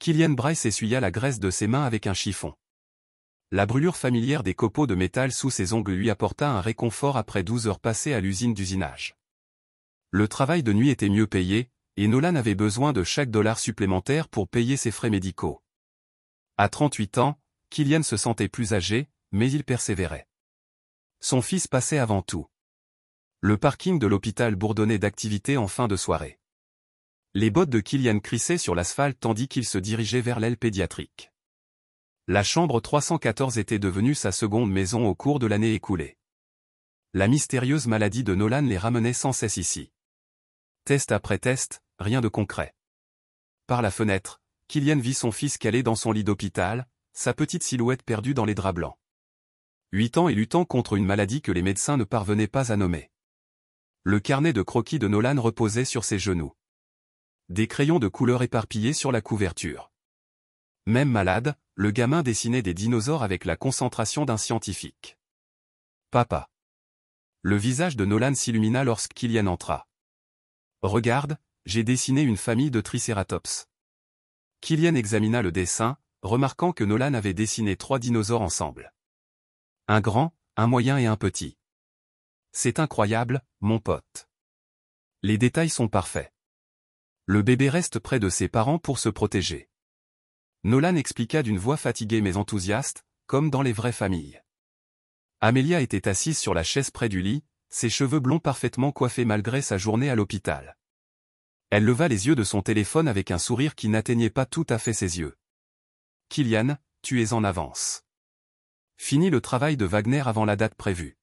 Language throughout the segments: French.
Killian Bryce essuya la graisse de ses mains avec un chiffon. La brûlure familière des copeaux de métal sous ses ongles lui apporta un réconfort après 12 heures passées à l'usine d'usinage. Le travail de nuit était mieux payé, et Nolan avait besoin de chaque dollar supplémentaire pour payer ses frais médicaux. À 38 ans, Killian se sentait plus âgé, mais il persévérait. Son fils passait avant tout. Le parking de l'hôpital bourdonnait d'activité en fin de soirée. Les bottes de Killian crissaient sur l'asphalte tandis qu'il se dirigeait vers l'aile pédiatrique. La chambre 314 était devenue sa seconde maison au cours de l'année écoulée. La mystérieuse maladie de Nolan les ramenait sans cesse ici. Test après test, rien de concret. Par la fenêtre, Killian vit son fils calé dans son lit d'hôpital, sa petite silhouette perdue dans les draps blancs. 8 ans et luttant contre une maladie que les médecins ne parvenaient pas à nommer. Le carnet de croquis de Nolan reposait sur ses genoux. Des crayons de couleur éparpillés sur la couverture. Même malade, le gamin dessinait des dinosaures avec la concentration d'un scientifique. Papa. Le visage de Nolan s'illumina lorsque Killian entra. Regarde, j'ai dessiné une famille de tricératops. Killian examina le dessin, remarquant que Nolan avait dessiné 3 dinosaures ensemble. Un grand, un moyen et un petit. C'est incroyable, mon pote. Les détails sont parfaits. Le bébé reste près de ses parents pour se protéger. Nolan expliqua d'une voix fatiguée mais enthousiaste, comme dans les vraies familles. Amelia était assise sur la chaise près du lit, ses cheveux blonds parfaitement coiffés malgré sa journée à l'hôpital. Elle leva les yeux de son téléphone avec un sourire qui n'atteignait pas tout à fait ses yeux. Killian, tu es en avance. Fini le travail de Wagner avant la date prévue.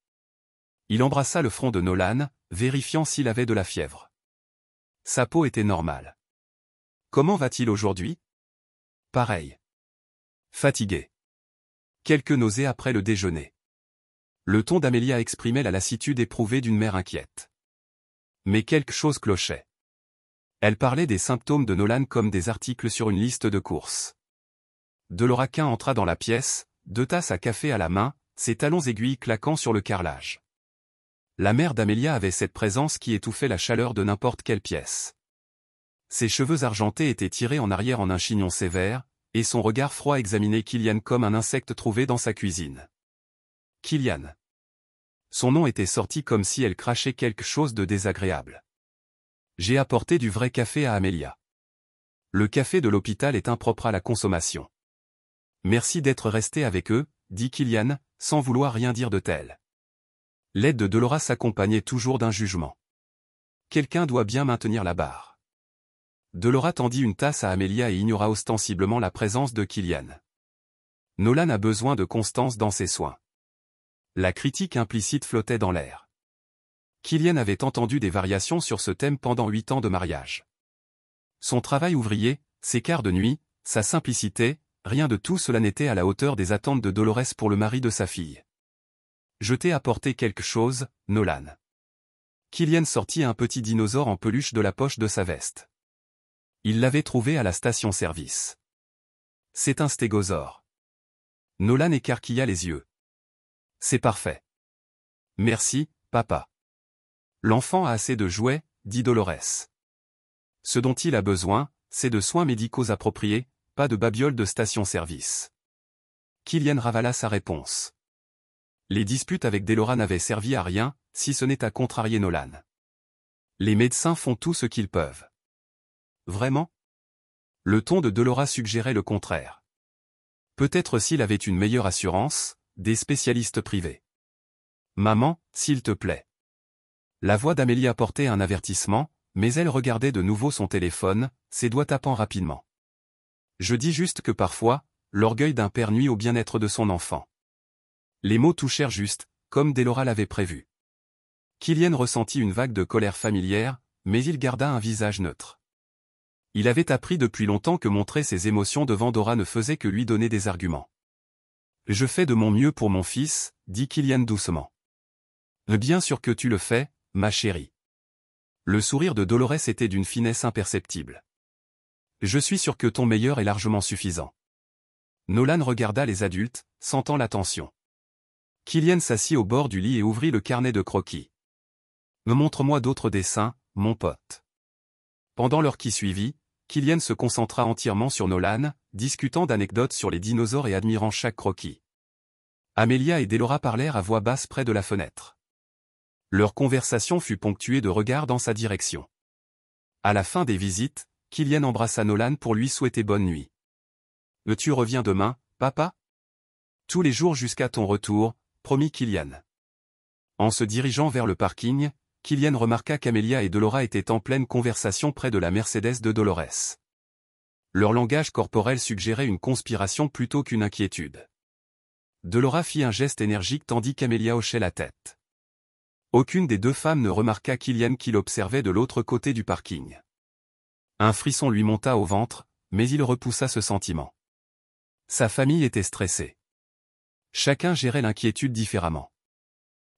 Il embrassa le front de Nolan, vérifiant s'il avait de la fièvre. Sa peau était normale. Comment va-t-il aujourd'hui? Pareil. Fatigué. Quelques nausées après le déjeuner. Le ton d'Amelia exprimait la lassitude éprouvée d'une mère inquiète. Mais quelque chose clochait. Elle parlait des symptômes de Nolan comme des articles sur une liste de courses. Deloraquin entra dans la pièce, 2 tasses à café à la main, ses talons aiguilles claquant sur le carrelage. La mère d'Amelia avait cette présence qui étouffait la chaleur de n'importe quelle pièce. Ses cheveux argentés étaient tirés en arrière en un chignon sévère, et son regard froid examinait Killian comme un insecte trouvé dans sa cuisine. Killian. Son nom était sorti comme si elle crachait quelque chose de désagréable. J'ai apporté du vrai café à Amelia. Le café de l'hôpital est impropre à la consommation. Merci d'être resté avec eux, dit Killian, sans vouloir rien dire de tel. L'aide de Delora s'accompagnait toujours d'un jugement. Quelqu'un doit bien maintenir la barre. Delora tendit une tasse à Amelia et ignora ostensiblement la présence de Killian. Nolan a besoin de constance dans ses soins. La critique implicite flottait dans l'air. Killian avait entendu des variations sur ce thème pendant 8 ans de mariage. Son travail ouvrier, ses quarts de nuit, sa simplicité, rien de tout cela n'était à la hauteur des attentes de Dolores pour le mari de sa fille. Je t'ai apporté quelque chose, Nolan. Killian sortit un petit dinosaure en peluche de la poche de sa veste. Il l'avait trouvé à la station-service. C'est un stégosaure. Nolan écarquilla les yeux. C'est parfait. Merci, papa. L'enfant a assez de jouets, dit Dolores. Ce dont il a besoin, c'est de soins médicaux appropriés, pas de babiole de station-service. Killian ravala sa réponse. Les disputes avec Delora n'avaient servi à rien, si ce n'est à contrarier Nolan. Les médecins font tout ce qu'ils peuvent. Vraiment? Le ton de Delora suggérait le contraire. Peut-être s'il avait une meilleure assurance, des spécialistes privés. Maman, s'il te plaît. La voix d'Amélie portait un avertissement, mais elle regardait de nouveau son téléphone, ses doigts tapant rapidement. Je dis juste que parfois, l'orgueil d'un père nuit au bien-être de son enfant. Les mots touchèrent juste, comme Delora l'avait prévu. Killian ressentit une vague de colère familière, mais il garda un visage neutre. Il avait appris depuis longtemps que montrer ses émotions devant Dora ne faisait que lui donner des arguments. Je fais de mon mieux pour mon fils, dit Killian doucement. Bien sûr que tu le fais, ma chérie. Le sourire de Dolores était d'une finesse imperceptible. Je suis sûr que ton meilleur est largement suffisant. Nolan regarda les adultes, sentant la tension. Killian s'assit au bord du lit et ouvrit le carnet de croquis. Montre-moi d'autres dessins, mon pote. Pendant l'heure qui suivit, Kylian se concentra entièrement sur Nolan, discutant d'anecdotes sur les dinosaures et admirant chaque croquis. Amelia et Delora parlèrent à voix basse près de la fenêtre. Leur conversation fut ponctuée de regards dans sa direction. À la fin des visites, Kylian embrassa Nolan pour lui souhaiter bonne nuit. « Tu reviens demain, papa ?» « Tous les jours jusqu'à ton retour, promit Kylian. En se dirigeant vers le parking, Kylian remarqua qu'Amelia et Delora étaient en pleine conversation près de la Mercedes de Dolores. Leur langage corporel suggérait une conspiration plutôt qu'une inquiétude. Delora fit un geste énergique tandis qu'Amelia hochait la tête. Aucune des deux femmes ne remarqua Kylian qui l'observait de l'autre côté du parking. Un frisson lui monta au ventre, mais il repoussa ce sentiment. Sa famille était stressée. Chacun gérait l'inquiétude différemment.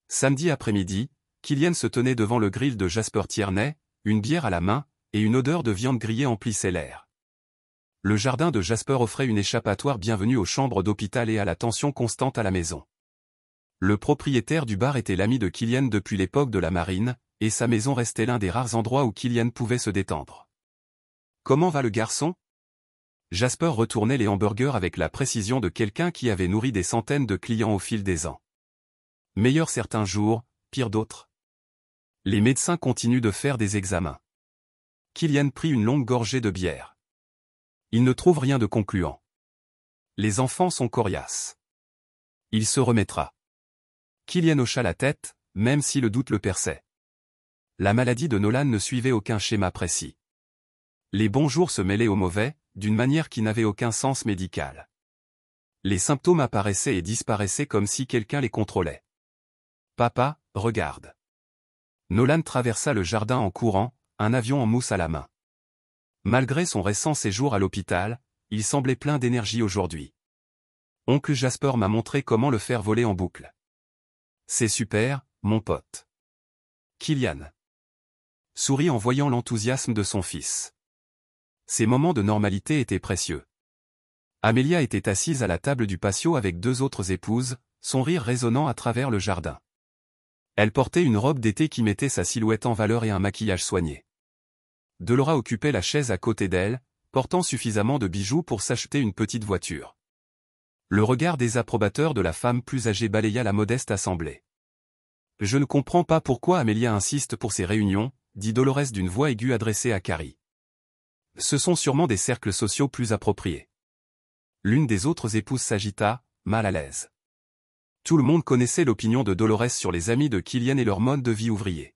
Samedi après-midi, Kylian se tenait devant le grill de Jasper Tierney, une bière à la main, et une odeur de viande grillée emplissait l'air. Le jardin de Jasper offrait une échappatoire bienvenue aux chambres d'hôpital et à la tension constante à la maison. Le propriétaire du bar était l'ami de Kylian depuis l'époque de la marine, et sa maison restait l'un des rares endroits où Kylian pouvait se détendre. « Comment va le garçon ?» Jasper retournait les hamburgers avec la précision de quelqu'un qui avait nourri des centaines de clients au fil des ans. Meilleur certains jours, pire d'autres. Les médecins continuent de faire des examens. Kylian prit une longue gorgée de bière. Il ne trouve rien de concluant. Les enfants sont coriaces. Il se remettra. Kylian hocha la tête, même si le doute le perçait. La maladie de Nolan ne suivait aucun schéma précis. Les bons jours se mêlaient aux mauvais, d'une manière qui n'avait aucun sens médical. Les symptômes apparaissaient et disparaissaient comme si quelqu'un les contrôlait. « Papa, regarde. » Nolan traversa le jardin en courant, un avion en mousse à la main. Malgré son récent séjour à l'hôpital, il semblait plein d'énergie aujourd'hui. Oncle Jasper m'a montré comment le faire voler en boucle. C'est super, mon pote. Kylian sourit en voyant l'enthousiasme de son fils. Ces moments de normalité étaient précieux. Amelia était assise à la table du patio avec deux autres épouses, son rire résonnant à travers le jardin. Elle portait une robe d'été qui mettait sa silhouette en valeur et un maquillage soigné. Delora occupait la chaise à côté d'elle, portant suffisamment de bijoux pour s'acheter une petite voiture. Le regard désapprobateur de la femme plus âgée balaya la modeste assemblée. « Je ne comprends pas pourquoi Amelia insiste pour ces réunions, » dit Dolores d'une voix aiguë adressée à Carrie. « Ce sont sûrement des cercles sociaux plus appropriés. » L'une des autres épouses s'agita, mal à l'aise. Tout le monde connaissait l'opinion de Dolores sur les amis de Kylian et leur mode de vie ouvrier.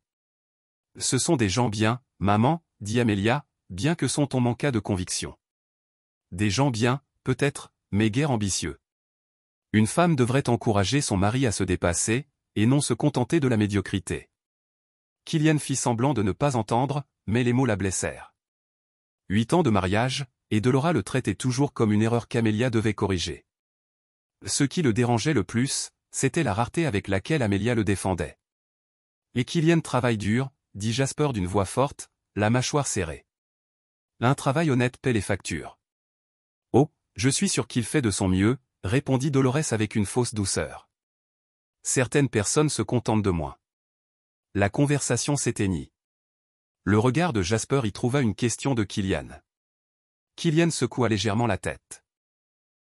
« Ce sont des gens bien, maman, » dit Amelia, bien que son ton manqua de conviction. « Des gens bien, peut-être, mais guère ambitieux. Une femme devrait encourager son mari à se dépasser, et non se contenter de la médiocrité. » Kylian fit semblant de ne pas entendre, mais les mots la blessèrent. 8 ans de mariage, et Delora le traitait toujours comme une erreur qu'Amelia devait corriger. Ce qui le dérangeait le plus, c'était la rareté avec laquelle Amelia le défendait. « Et Kylian travaille dur, » dit Jasper d'une voix forte, la mâchoire serrée. « Un travail honnête paie les factures. »« Oh, je suis sûr qu'il fait de son mieux, » répondit Dolores avec une fausse douceur. « Certaines personnes se contentent de moins. » La conversation s'éteignit. Le regard de Jasper y trouva une question de Kylian. Kylian secoua légèrement la tête.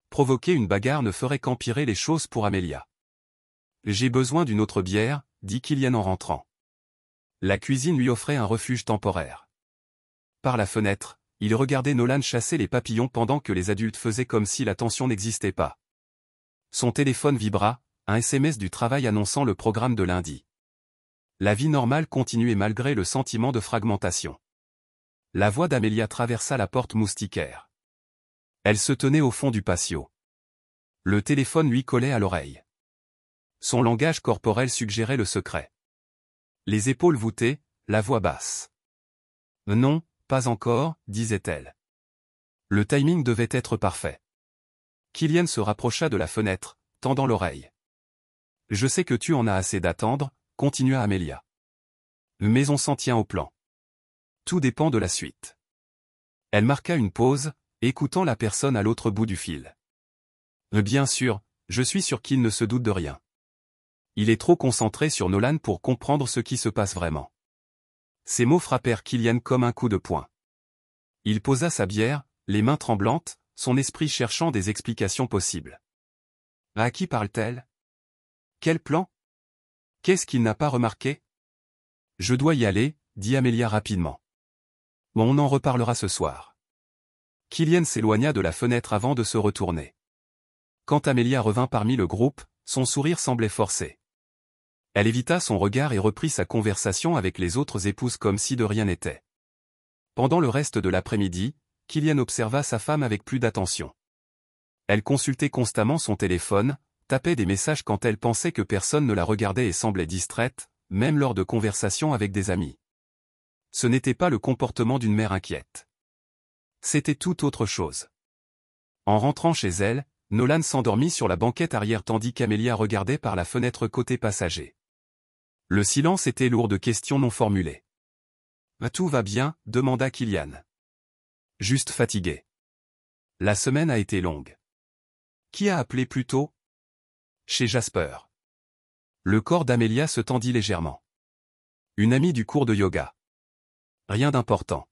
Provoquer une bagarre ne ferait qu'empirer les choses pour Amelia. « J'ai besoin d'une autre bière, » dit Kylian en rentrant. La cuisine lui offrait un refuge temporaire. Par la fenêtre, il regardait Nolan chasser les papillons pendant que les adultes faisaient comme si la tension n'existait pas. Son téléphone vibra, un SMS du travail annonçant le programme de lundi. La vie normale continuait malgré le sentiment de fragmentation. La voix d'Amelia traversa la porte moustiquaire. Elle se tenait au fond du patio. Le téléphone lui collait à l'oreille. Son langage corporel suggérait le secret. Les épaules voûtées, la voix basse. « Non, pas encore, » disait-elle. Le timing devait être parfait. Kylian se rapprocha de la fenêtre, tendant l'oreille. « Je sais que tu en as assez d'attendre, » continua Amelia. « Mais on s'en tient au plan. Tout dépend de la suite. » Elle marqua une pause, écoutant la personne à l'autre bout du fil. « Bien sûr, je suis sûr qu'il ne se doute de rien. Il est trop concentré sur Nolan pour comprendre ce qui se passe vraiment. » Ces mots frappèrent Kylian comme un coup de poing. Il posa sa bière, les mains tremblantes, son esprit cherchant des explications possibles. À qui parle-t-elle? Quel plan? Qu'est-ce qu'il n'a pas remarqué? Je dois y aller, dit Amelia rapidement. On en reparlera ce soir. Kylian s'éloigna de la fenêtre avant de se retourner. Quand Amelia revint parmi le groupe, son sourire semblait forcé. Elle évita son regard et reprit sa conversation avec les autres épouses comme si de rien n'était. Pendant le reste de l'après-midi, Kylian observa sa femme avec plus d'attention. Elle consultait constamment son téléphone, tapait des messages quand elle pensait que personne ne la regardait et semblait distraite, même lors de conversations avec des amis. Ce n'était pas le comportement d'une mère inquiète. C'était tout autre chose. En rentrant chez elle, Nolan s'endormit sur la banquette arrière tandis qu'Amelia regardait par la fenêtre côté passager. Le silence était lourd de questions non formulées. « Tout va bien ?» demanda Kylian. « Juste fatigué. La semaine a été longue. » Qui a appelé plus tôt? Chez Jasper. Le corps d'Amelia se tendit légèrement. Une amie du cours de yoga. Rien d'important.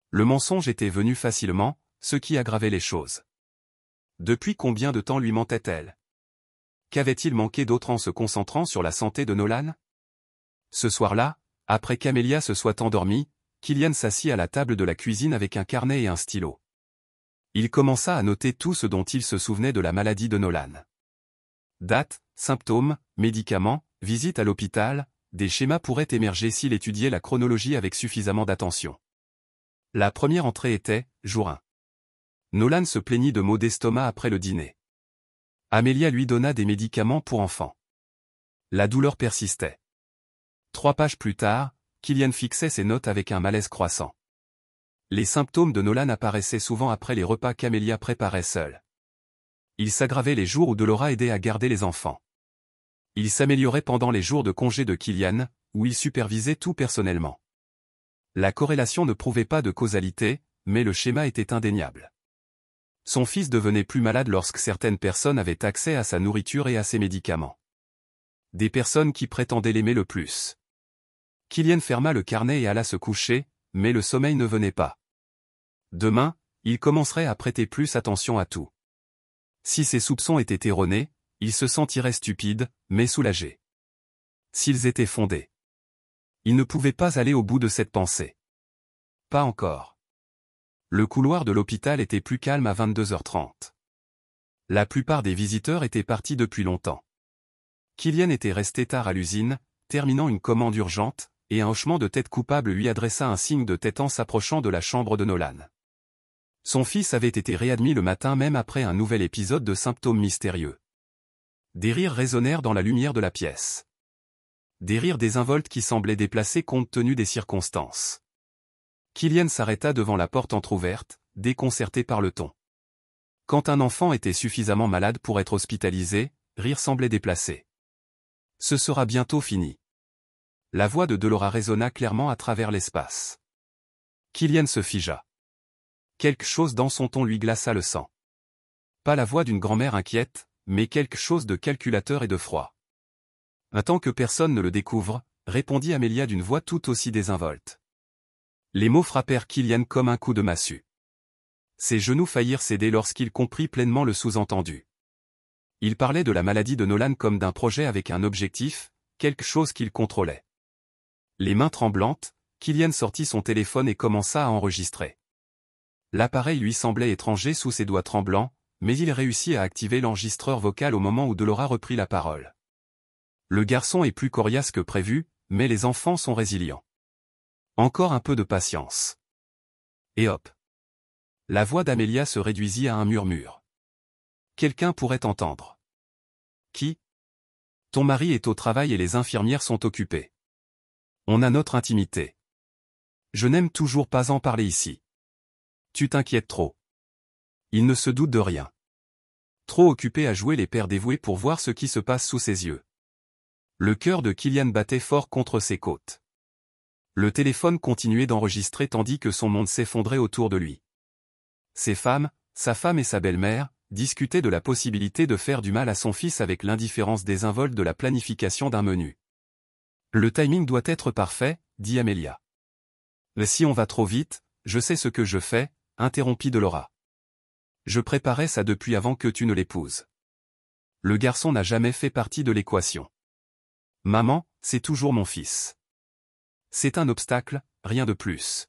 Le mensonge était venu facilement, ce qui aggravait les choses. Depuis combien de temps lui mentait-elle? Qu'avait-il manqué d'autre en se concentrant sur la santé de Nolan? Ce soir-là, après qu'Amelia se soit endormie, Kylian s'assit à la table de la cuisine avec un carnet et un stylo. Il commença à noter tout ce dont il se souvenait de la maladie de Nolan. Date, symptômes, médicaments, visite à l'hôpital, des schémas pourraient émerger s'il étudiait la chronologie avec suffisamment d'attention. La première entrée était, jour 1. Nolan se plaignit de maux d'estomac après le dîner. Amelia lui donna des médicaments pour enfants. La douleur persistait. 3 pages plus tard, Kylian fixait ses notes avec un malaise croissant. Les symptômes de Nolan apparaissaient souvent après les repas qu'Amelia préparait seule. Ils s'aggravaient les jours où Delora aidait à garder les enfants. Ils s'amélioraient pendant les jours de congé de Kylian, où il supervisait tout personnellement. La corrélation ne prouvait pas de causalité, mais le schéma était indéniable. Son fils devenait plus malade lorsque certaines personnes avaient accès à sa nourriture et à ses médicaments. Des personnes qui prétendaient l'aimer le plus. Kylian ferma le carnet et alla se coucher, mais le sommeil ne venait pas. Demain, il commencerait à prêter plus attention à tout. Si ses soupçons étaient erronés, il se sentirait stupide, mais soulagé. S'ils étaient fondés. Il ne pouvait pas aller au bout de cette pensée. Pas encore. Le couloir de l'hôpital était plus calme à 22h30. La plupart des visiteurs étaient partis depuis longtemps. Kylian était resté tard à l'usine, terminant une commande urgente, et un hochement de tête coupable lui adressa un signe de tête en s'approchant de la chambre de Nolan. Son fils avait été réadmis le matin même après un nouvel épisode de symptômes mystérieux. Des rires résonnèrent dans la lumière de la pièce. Des rires désinvoltes qui semblaient déplacés compte tenu des circonstances. Kylian s'arrêta devant la porte entr'ouverte, déconcerté par le ton. Quand un enfant était suffisamment malade pour être hospitalisé, rire semblait déplacé. Ce sera bientôt fini. La voix de Delora résonna clairement à travers l'espace. Kylian se figea. Quelque chose dans son ton lui glaça le sang. Pas la voix d'une grand-mère inquiète, mais quelque chose de calculateur et de froid. Tant que personne ne le découvre, répondit Amelia d'une voix tout aussi désinvolte. Les mots frappèrent Kylian comme un coup de massue. Ses genoux faillirent céder lorsqu'il comprit pleinement le sous-entendu. Il parlait de la maladie de Nolan comme d'un projet avec un objectif, quelque chose qu'il contrôlait. Les mains tremblantes, Kylian sortit son téléphone et commença à enregistrer. L'appareil lui semblait étranger sous ses doigts tremblants, mais il réussit à activer l'enregistreur vocal au moment où Delora reprit la parole. Le garçon est plus coriace que prévu, mais les enfants sont résilients. Encore un peu de patience. Et hop. La voix d'Amelia se réduisit à un murmure. Quelqu'un pourrait entendre. Qui? Ton mari est au travail et les infirmières sont occupées. On a notre intimité. Je n'aime toujours pas en parler ici. Tu t'inquiètes trop. Il ne se doute de rien. Trop occupé à jouer les pères dévoués pour voir ce qui se passe sous ses yeux. Le cœur de Kylian battait fort contre ses côtes. Le téléphone continuait d'enregistrer tandis que son monde s'effondrait autour de lui. Ses femmes, sa femme et sa belle-mère, discutaient de la possibilité de faire du mal à son fils avec l'indifférence désinvolte de la planification d'un menu. Le timing doit être parfait, dit Amelia. Mais si on va trop vite, je sais ce que je fais, interrompit Delora. Je préparais ça depuis avant que tu ne l'épouses. Le garçon n'a jamais fait partie de l'équation. Maman, c'est toujours mon fils. C'est un obstacle, rien de plus.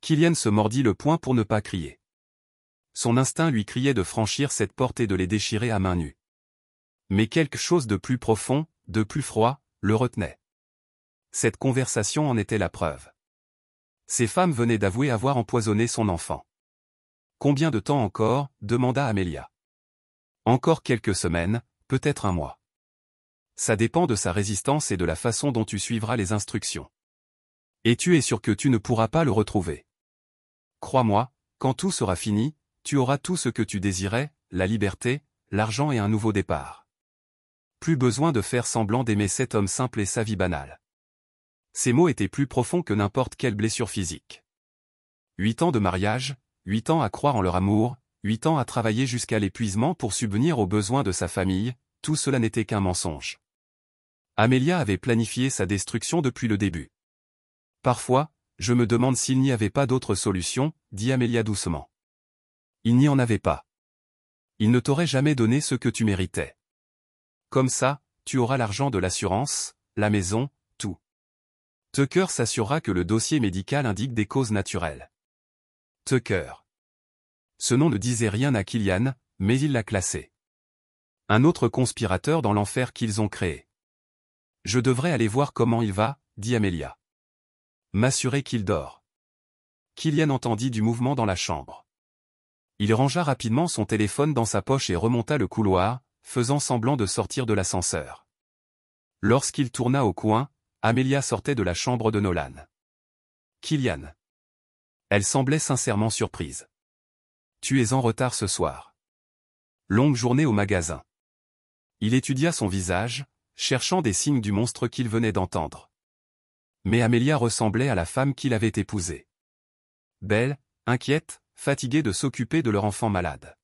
Kylian se mordit le poing pour ne pas crier. Son instinct lui criait de franchir cette porte et de les déchirer à main nue. Mais quelque chose de plus profond, de plus froid, le retenait. Cette conversation en était la preuve. Ces femmes venaient d'avouer avoir empoisonné son enfant. Combien de temps encore, demanda Amelia. Encore quelques semaines, peut-être un mois. Ça dépend de sa résistance et de la façon dont tu suivras les instructions. Et tu es sûr que tu ne pourras pas le retrouver. Crois-moi, quand tout sera fini, tu auras tout ce que tu désirais, la liberté, l'argent et un nouveau départ. Plus besoin de faire semblant d'aimer cet homme simple et sa vie banale. Ces mots étaient plus profonds que n'importe quelle blessure physique. 8 ans de mariage, 8 ans à croire en leur amour, 8 ans à travailler jusqu'à l'épuisement pour subvenir aux besoins de sa famille, tout cela n'était qu'un mensonge. Amelia avait planifié sa destruction depuis le début. Parfois, je me demande s'il n'y avait pas d'autre solution, dit Amelia doucement. Il n'y en avait pas. Il ne t'aurait jamais donné ce que tu méritais. Comme ça, tu auras l'argent de l'assurance, la maison, tout. Tucker s'assurera que le dossier médical indique des causes naturelles. Tucker. Ce nom ne disait rien à Kylian, mais il l'a classé. Un autre conspirateur dans l'enfer qu'ils ont créé. Je devrais aller voir comment il va, dit Amelia. M'assurer qu'il dort. Kylian entendit du mouvement dans la chambre. Il rangea rapidement son téléphone dans sa poche et remonta le couloir, faisant semblant de sortir de l'ascenseur. Lorsqu'il tourna au coin, Amelia sortait de la chambre de Nolan. Kylian. Elle semblait sincèrement surprise. Tu es en retard ce soir. Longue journée au magasin. Il étudia son visage, cherchant des signes du monstre qu'il venait d'entendre. Mais Amelia ressemblait à la femme qu'il avait épousée. Belle, inquiète, fatiguée de s'occuper de leur enfant malade.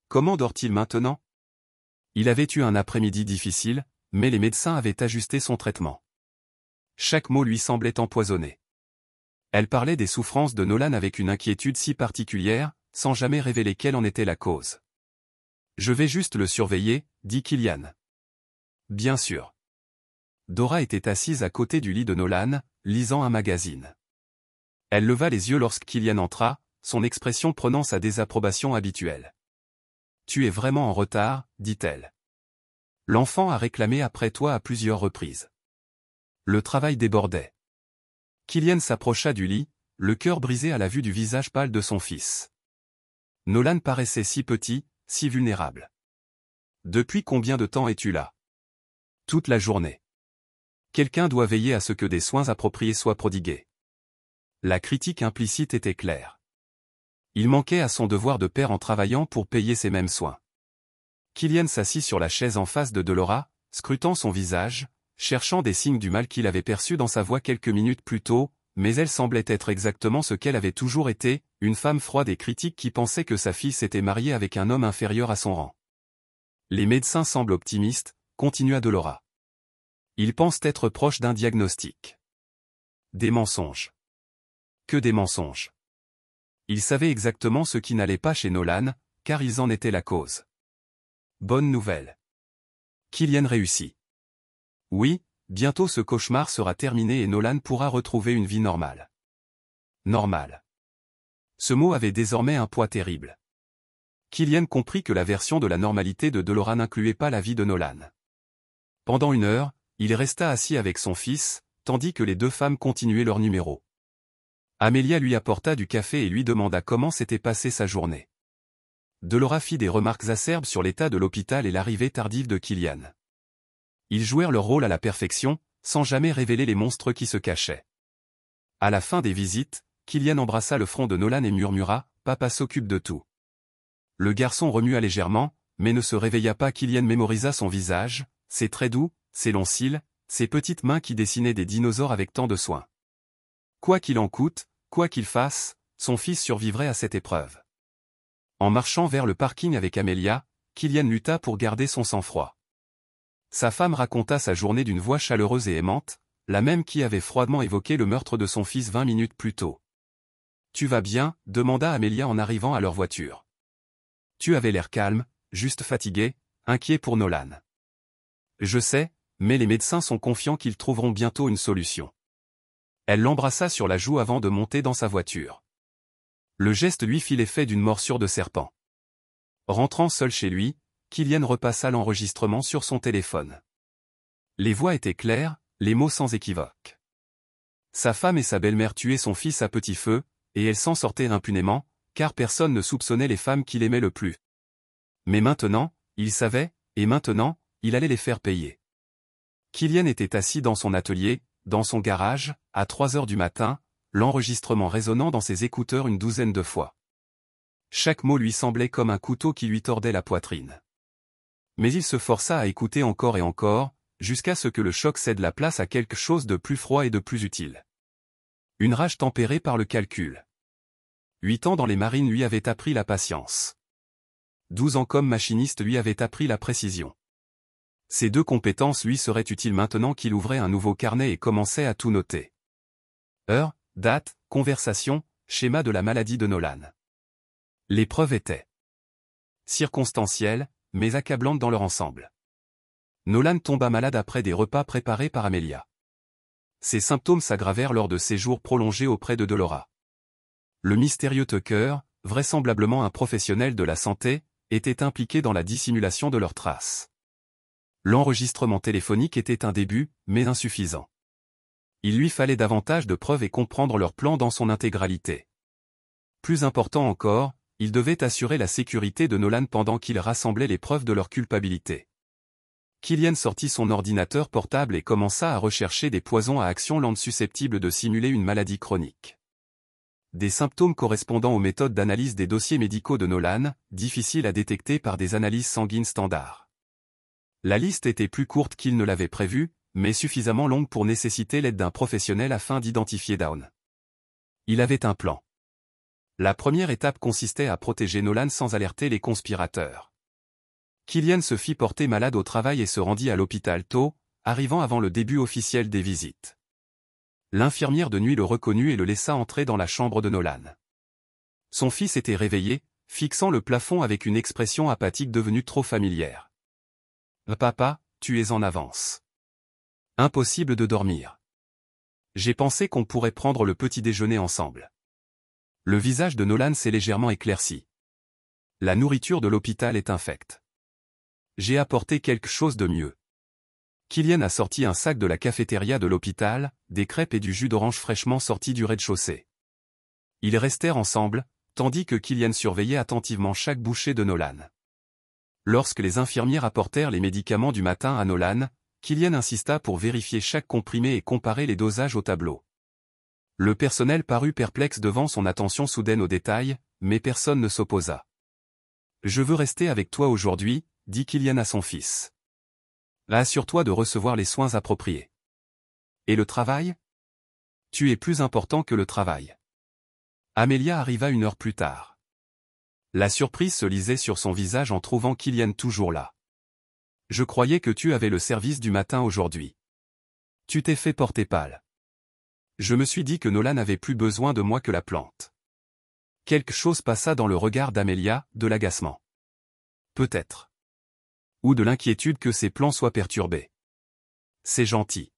Comment dort-il maintenant? Il avait eu un après-midi difficile, mais les médecins avaient ajusté son traitement. Chaque mot lui semblait empoisonné. Elle parlait des souffrances de Nolan avec une inquiétude si particulière, sans jamais révéler quelle en était la cause. Je vais juste le surveiller, dit Kylian. Bien sûr. Dora était assise à côté du lit de Nolan, lisant un magazine. Elle leva les yeux lorsque Kylian entra, son expression prenant sa désapprobation habituelle. Tu es vraiment en retard, dit-elle. L'enfant a réclamé après toi à plusieurs reprises. Le travail débordait. Kylian s'approcha du lit, le cœur brisé à la vue du visage pâle de son fils. Nolan paraissait si petit, si vulnérable. Depuis combien de temps es-tu là? Toute la journée. Quelqu'un doit veiller à ce que des soins appropriés soient prodigués. La critique implicite était claire. Il manquait à son devoir de père en travaillant pour payer ces mêmes soins. Kylian s'assit sur la chaise en face de Delora, scrutant son visage, cherchant des signes du mal qu'il avait perçu dans sa voix quelques minutes plus tôt, mais elle semblait être exactement ce qu'elle avait toujours été, une femme froide et critique qui pensait que sa fille s'était mariée avec un homme inférieur à son rang. Les médecins semblent optimistes, continua Delora. Ils pensent être proches d'un diagnostic. Des mensonges. Que des mensonges. Ils savaient exactement ce qui n'allait pas chez Nolan, car ils en étaient la cause. Bonne nouvelle. Kylian réussit. Oui, bientôt ce cauchemar sera terminé et Nolan pourra retrouver une vie normale. Normale. Ce mot avait désormais un poids terrible. Kylian comprit que la version de la normalité de Delora n'incluait pas la vie de Nolan. Pendant 1 heure, il resta assis avec son fils, tandis que les deux femmes continuaient leur numéro. Amelia lui apporta du café et lui demanda comment s'était passée sa journée. Delora fit des remarques acerbes sur l'état de l'hôpital et l'arrivée tardive de Kylian. Ils jouèrent leur rôle à la perfection, sans jamais révéler les monstres qui se cachaient. À la fin des visites, Kylian embrassa le front de Nolan et murmura « Papa s'occupe de tout ». Le garçon remua légèrement, mais ne se réveilla pas. Kylian mémorisa son visage, ses traits doux, ses longs cils, ses petites mains qui dessinaient des dinosaures avec tant de soin. Quoi qu'il en coûte, quoi qu'il fasse, son fils survivrait à cette épreuve. En marchant vers le parking avec Amelia, Kylian lutta pour garder son sang-froid. Sa femme raconta sa journée d'une voix chaleureuse et aimante, la même qui avait froidement évoqué le meurtre de son fils 20 minutes plus tôt. Tu vas bien, demanda Amelia en arrivant à leur voiture. Tu avais l'air calme, juste fatigué, inquiet pour Nolan. Je sais, mais les médecins sont confiants qu'ils trouveront bientôt une solution. Elle l'embrassa sur la joue avant de monter dans sa voiture. Le geste lui fit l'effet d'une morsure de serpent. Rentrant seul chez lui, Kylian repassa l'enregistrement sur son téléphone. Les voix étaient claires, les mots sans équivoque. Sa femme et sa belle-mère tuaient son fils à petit feu, et elle s'en sortait impunément, car personne ne soupçonnait les femmes qu'il aimait le plus. Mais maintenant, il savait, et maintenant, il allait les faire payer. Kylian était assis dans son atelier, dans son garage, à 3 heures du matin, l'enregistrement résonnant dans ses écouteurs une douzaine de fois. Chaque mot lui semblait comme un couteau qui lui tordait la poitrine. Mais il se força à écouter encore et encore, jusqu'à ce que le choc cède la place à quelque chose de plus froid et de plus utile. Une rage tempérée par le calcul. 8 ans dans les marines lui avaient appris la patience. 12 ans comme machiniste lui avaient appris la précision. Ces 2 compétences lui seraient utiles maintenant qu'il ouvrait un nouveau carnet et commençait à tout noter. Heure, date, conversation, schéma de la maladie de Nolan. L'épreuve était circonstancielle, mais accablante dans leur ensemble. Nolan tomba malade après des repas préparés par Amelia. Ses symptômes s'aggravèrent lors de ses jours prolongés auprès de Delora. Le mystérieux Tucker, vraisemblablement un professionnel de la santé, était impliqué dans la dissimulation de leurs traces. L'enregistrement téléphonique était un début, mais insuffisant. Il lui fallait davantage de preuves et comprendre leur plan dans son intégralité. Plus important encore, il devait assurer la sécurité de Nolan pendant qu'il rassemblait les preuves de leur culpabilité. Kylian sortit son ordinateur portable et commença à rechercher des poisons à action lente susceptibles de simuler une maladie chronique. Des symptômes correspondant aux méthodes d'analyse des dossiers médicaux de Nolan, difficiles à détecter par des analyses sanguines standards. La liste était plus courte qu'il ne l'avait prévu, mais suffisamment longue pour nécessiter l'aide d'un professionnel afin d'identifier Down. Il avait un plan. La première étape consistait à protéger Nolan sans alerter les conspirateurs. Kylian se fit porter malade au travail et se rendit à l'hôpital tôt, arrivant avant le début officiel des visites. L'infirmière de nuit le reconnut et le laissa entrer dans la chambre de Nolan. Son fils était réveillé, fixant le plafond avec une expression apathique devenue trop familière. « Papa, tu es en avance. Impossible de dormir. J'ai pensé qu'on pourrait prendre le petit déjeuner ensemble. » Le visage de Nolan s'est légèrement éclairci. La nourriture de l'hôpital est infecte. J'ai apporté quelque chose de mieux. Kylian a sorti un sac de la cafétéria de l'hôpital, des crêpes et du jus d'orange fraîchement sortis du rez-de-chaussée. Ils restèrent ensemble, tandis que Kylian surveillait attentivement chaque bouchée de Nolan. Lorsque les infirmières apportèrent les médicaments du matin à Nolan, Kylian insista pour vérifier chaque comprimé et comparer les dosages au tableau. Le personnel parut perplexe devant son attention soudaine aux détails, mais personne ne s'opposa. « Je veux rester avec toi aujourd'hui, » dit Kylian à son fils. « Assure-toi de recevoir les soins appropriés. » « Et le travail ? » ? « Tu es plus important que le travail. » Amelia arriva 1 heure plus tard. La surprise se lisait sur son visage en trouvant Kylian toujours là. « Je croyais que tu avais le service du matin aujourd'hui. Tu t'es fait porter pâle. Je me suis dit que Nolan n'avait plus besoin de moi que la plante. » Quelque chose passa dans le regard d'Amelia, de l'agacement. Peut-être. Ou de l'inquiétude que ses plans soient perturbés. C'est gentil.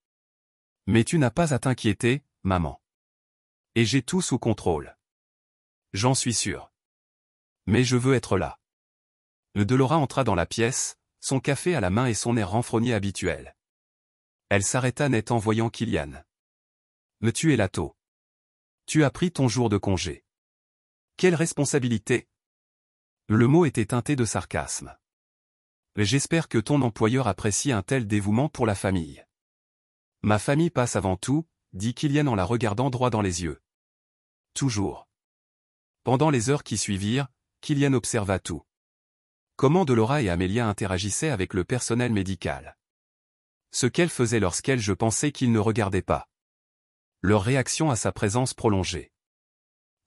Mais tu n'as pas à t'inquiéter, maman. Et j'ai tout sous contrôle. J'en suis sûr. Mais je veux être là. Delora entra dans la pièce, son café à la main et son air renfrogné habituel. Elle s'arrêta net en voyant Kylian. Mais tu es là tôt. Tu as pris ton jour de congé. Quelle responsabilité! Le mot était teinté de sarcasme. J'espère que ton employeur apprécie un tel dévouement pour la famille. Ma famille passe avant tout, dit Kylian en la regardant droit dans les yeux. Toujours. Pendant les heures qui suivirent, Kylian observa tout. Comment Delora et Amelia interagissaient avec le personnel médical. Ce qu'elles faisaient lorsqu'elles je pensais qu'ils ne regardaient pas. Leur réaction à sa présence prolongée.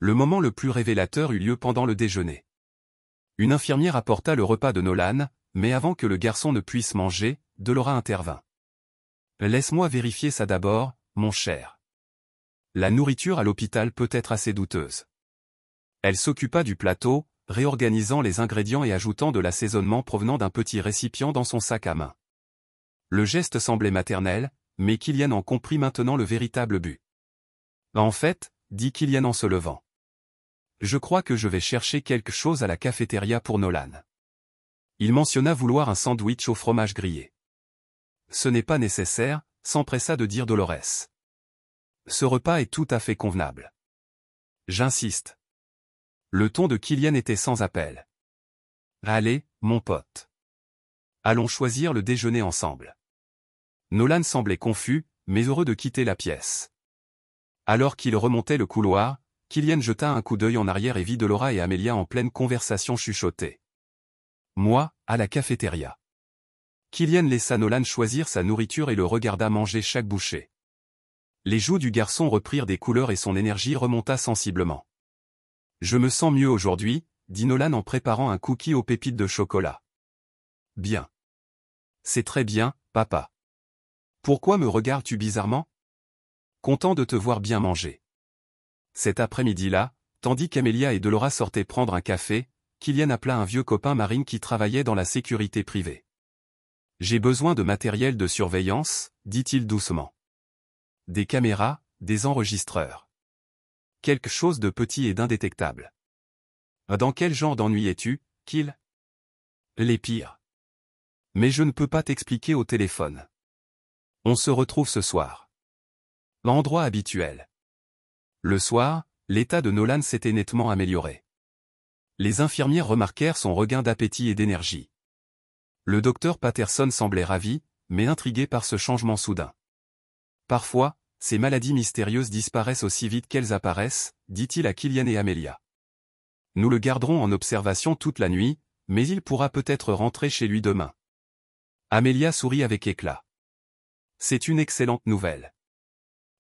Le moment le plus révélateur eut lieu pendant le déjeuner. Une infirmière apporta le repas de Nolan, mais avant que le garçon ne puisse manger, Delora intervint. « Laisse-moi vérifier ça d'abord, mon cher. La nourriture à l'hôpital peut être assez douteuse. Elle s'occupa du plateau, réorganisant les ingrédients et ajoutant de l'assaisonnement provenant d'un petit récipient dans son sac à main. Le geste semblait maternel, mais Kylian en comprit maintenant le véritable but. En fait, dit Kylian en se levant. Je crois que je vais chercher quelque chose à la cafétéria pour Nolan. Il mentionna vouloir un sandwich au fromage grillé. Ce n'est pas nécessaire, s'empressa de dire Dolores. Ce repas est tout à fait convenable. J'insiste. Le ton de Kylian était sans appel. Allez, mon pote. Allons choisir le déjeuner ensemble. Nolan semblait confus, mais heureux de quitter la pièce. Alors qu'il remontait le couloir, Kylian jeta un coup d'œil en arrière et vit Delora et Amelia en pleine conversation chuchotée. Moi, à la cafétéria. Kylian laissa Nolan choisir sa nourriture et le regarda manger chaque bouchée. Les joues du garçon reprirent des couleurs et son énergie remonta sensiblement. Je me sens mieux aujourd'hui, dit Nolan en préparant un cookie aux pépites de chocolat. Bien. C'est très bien, papa. Pourquoi me regardes-tu bizarrement? Content de te voir bien manger. Cet après-midi-là, tandis qu'Amelia et Delora sortaient prendre un café, Kylian appela un vieux copain marine qui travaillait dans la sécurité privée. J'ai besoin de matériel de surveillance, dit-il doucement. Des caméras, des enregistreurs. Quelque chose de petit et d'indétectable. Dans quel genre d'ennui es-tu, Kyl? Les pires. Mais je ne peux pas t'expliquer au téléphone. On se retrouve ce soir. L'endroit habituel. Le soir, l'état de Nolan s'était nettement amélioré. Les infirmières remarquèrent son regain d'appétit et d'énergie. Le docteur Patterson semblait ravi, mais intrigué par ce changement soudain. Parfois, ces maladies mystérieuses disparaissent aussi vite qu'elles apparaissent, dit-il à Kylian et Amelia. Nous le garderons en observation toute la nuit, mais il pourra peut-être rentrer chez lui demain. Amelia sourit avec éclat. C'est une excellente nouvelle.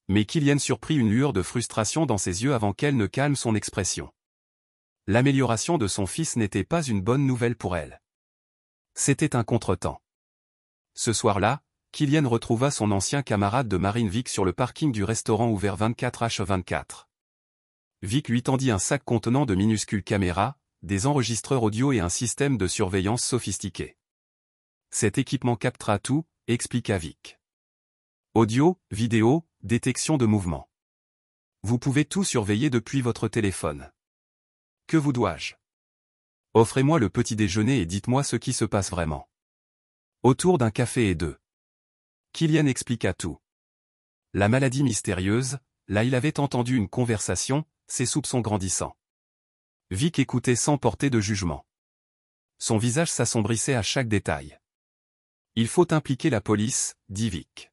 Mais Kylian surprit une lueur de frustration dans ses yeux avant qu'elle ne calme son expression. L'amélioration de son fils n'était pas une bonne nouvelle pour elle. C'était un contretemps. Ce soir-là, Kylian retrouva son ancien camarade de marine Vic sur le parking du restaurant ouvert 24h24. Vic lui tendit un sac contenant de minuscules caméras, des enregistreurs audio et un système de surveillance sophistiqué. Cet équipement captera tout, expliqua Vic. Audio, vidéo, détection de mouvement. Vous pouvez tout surveiller depuis votre téléphone. Que vous dois-je? Offrez-moi le petit déjeuner et dites-moi ce qui se passe vraiment. Autour d'un café et deux. Kylian expliqua tout. La maladie mystérieuse, là il avait entendu une conversation, ses soupçons grandissant. Vic écoutait sans porter de jugement. Son visage s'assombrissait à chaque détail. Il faut impliquer la police, dit Vic.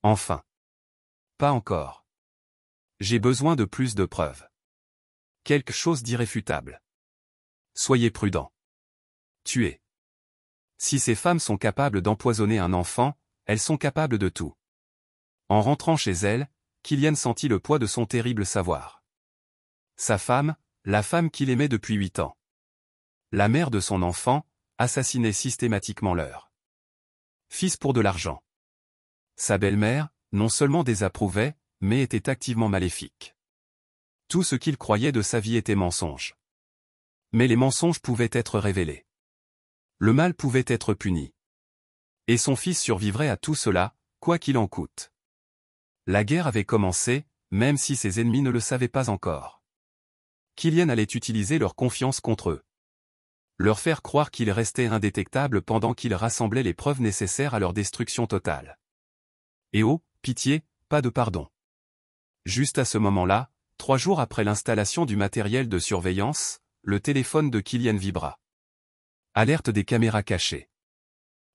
Enfin. Pas encore. J'ai besoin de plus de preuves. Quelque chose d'irréfutable. Soyez prudent. Tuez. Si ces femmes sont capables d'empoisonner un enfant, elles sont capables de tout. En rentrant chez elle, Kylian sentit le poids de son terrible savoir. Sa femme, la femme qu'il aimait depuis 8 ans. La mère de son enfant, assassinait systématiquement leur fils pour de l'argent. Sa belle-mère, non seulement désapprouvait, mais était activement maléfique. Tout ce qu'il croyait de sa vie était mensonge. Mais les mensonges pouvaient être révélés. Le mal pouvait être puni. Et son fils survivrait à tout cela, quoi qu'il en coûte. La guerre avait commencé, même si ses ennemis ne le savaient pas encore. Kylian allait utiliser leur confiance contre eux. Leur faire croire qu'ils restaient indétectables pendant qu'ils rassemblaient les preuves nécessaires à leur destruction totale. Et oh, pitié, pas de pardon. Juste à ce moment-là, 3 jours après l'installation du matériel de surveillance, le téléphone de Kylian vibra. Alerte des caméras cachées.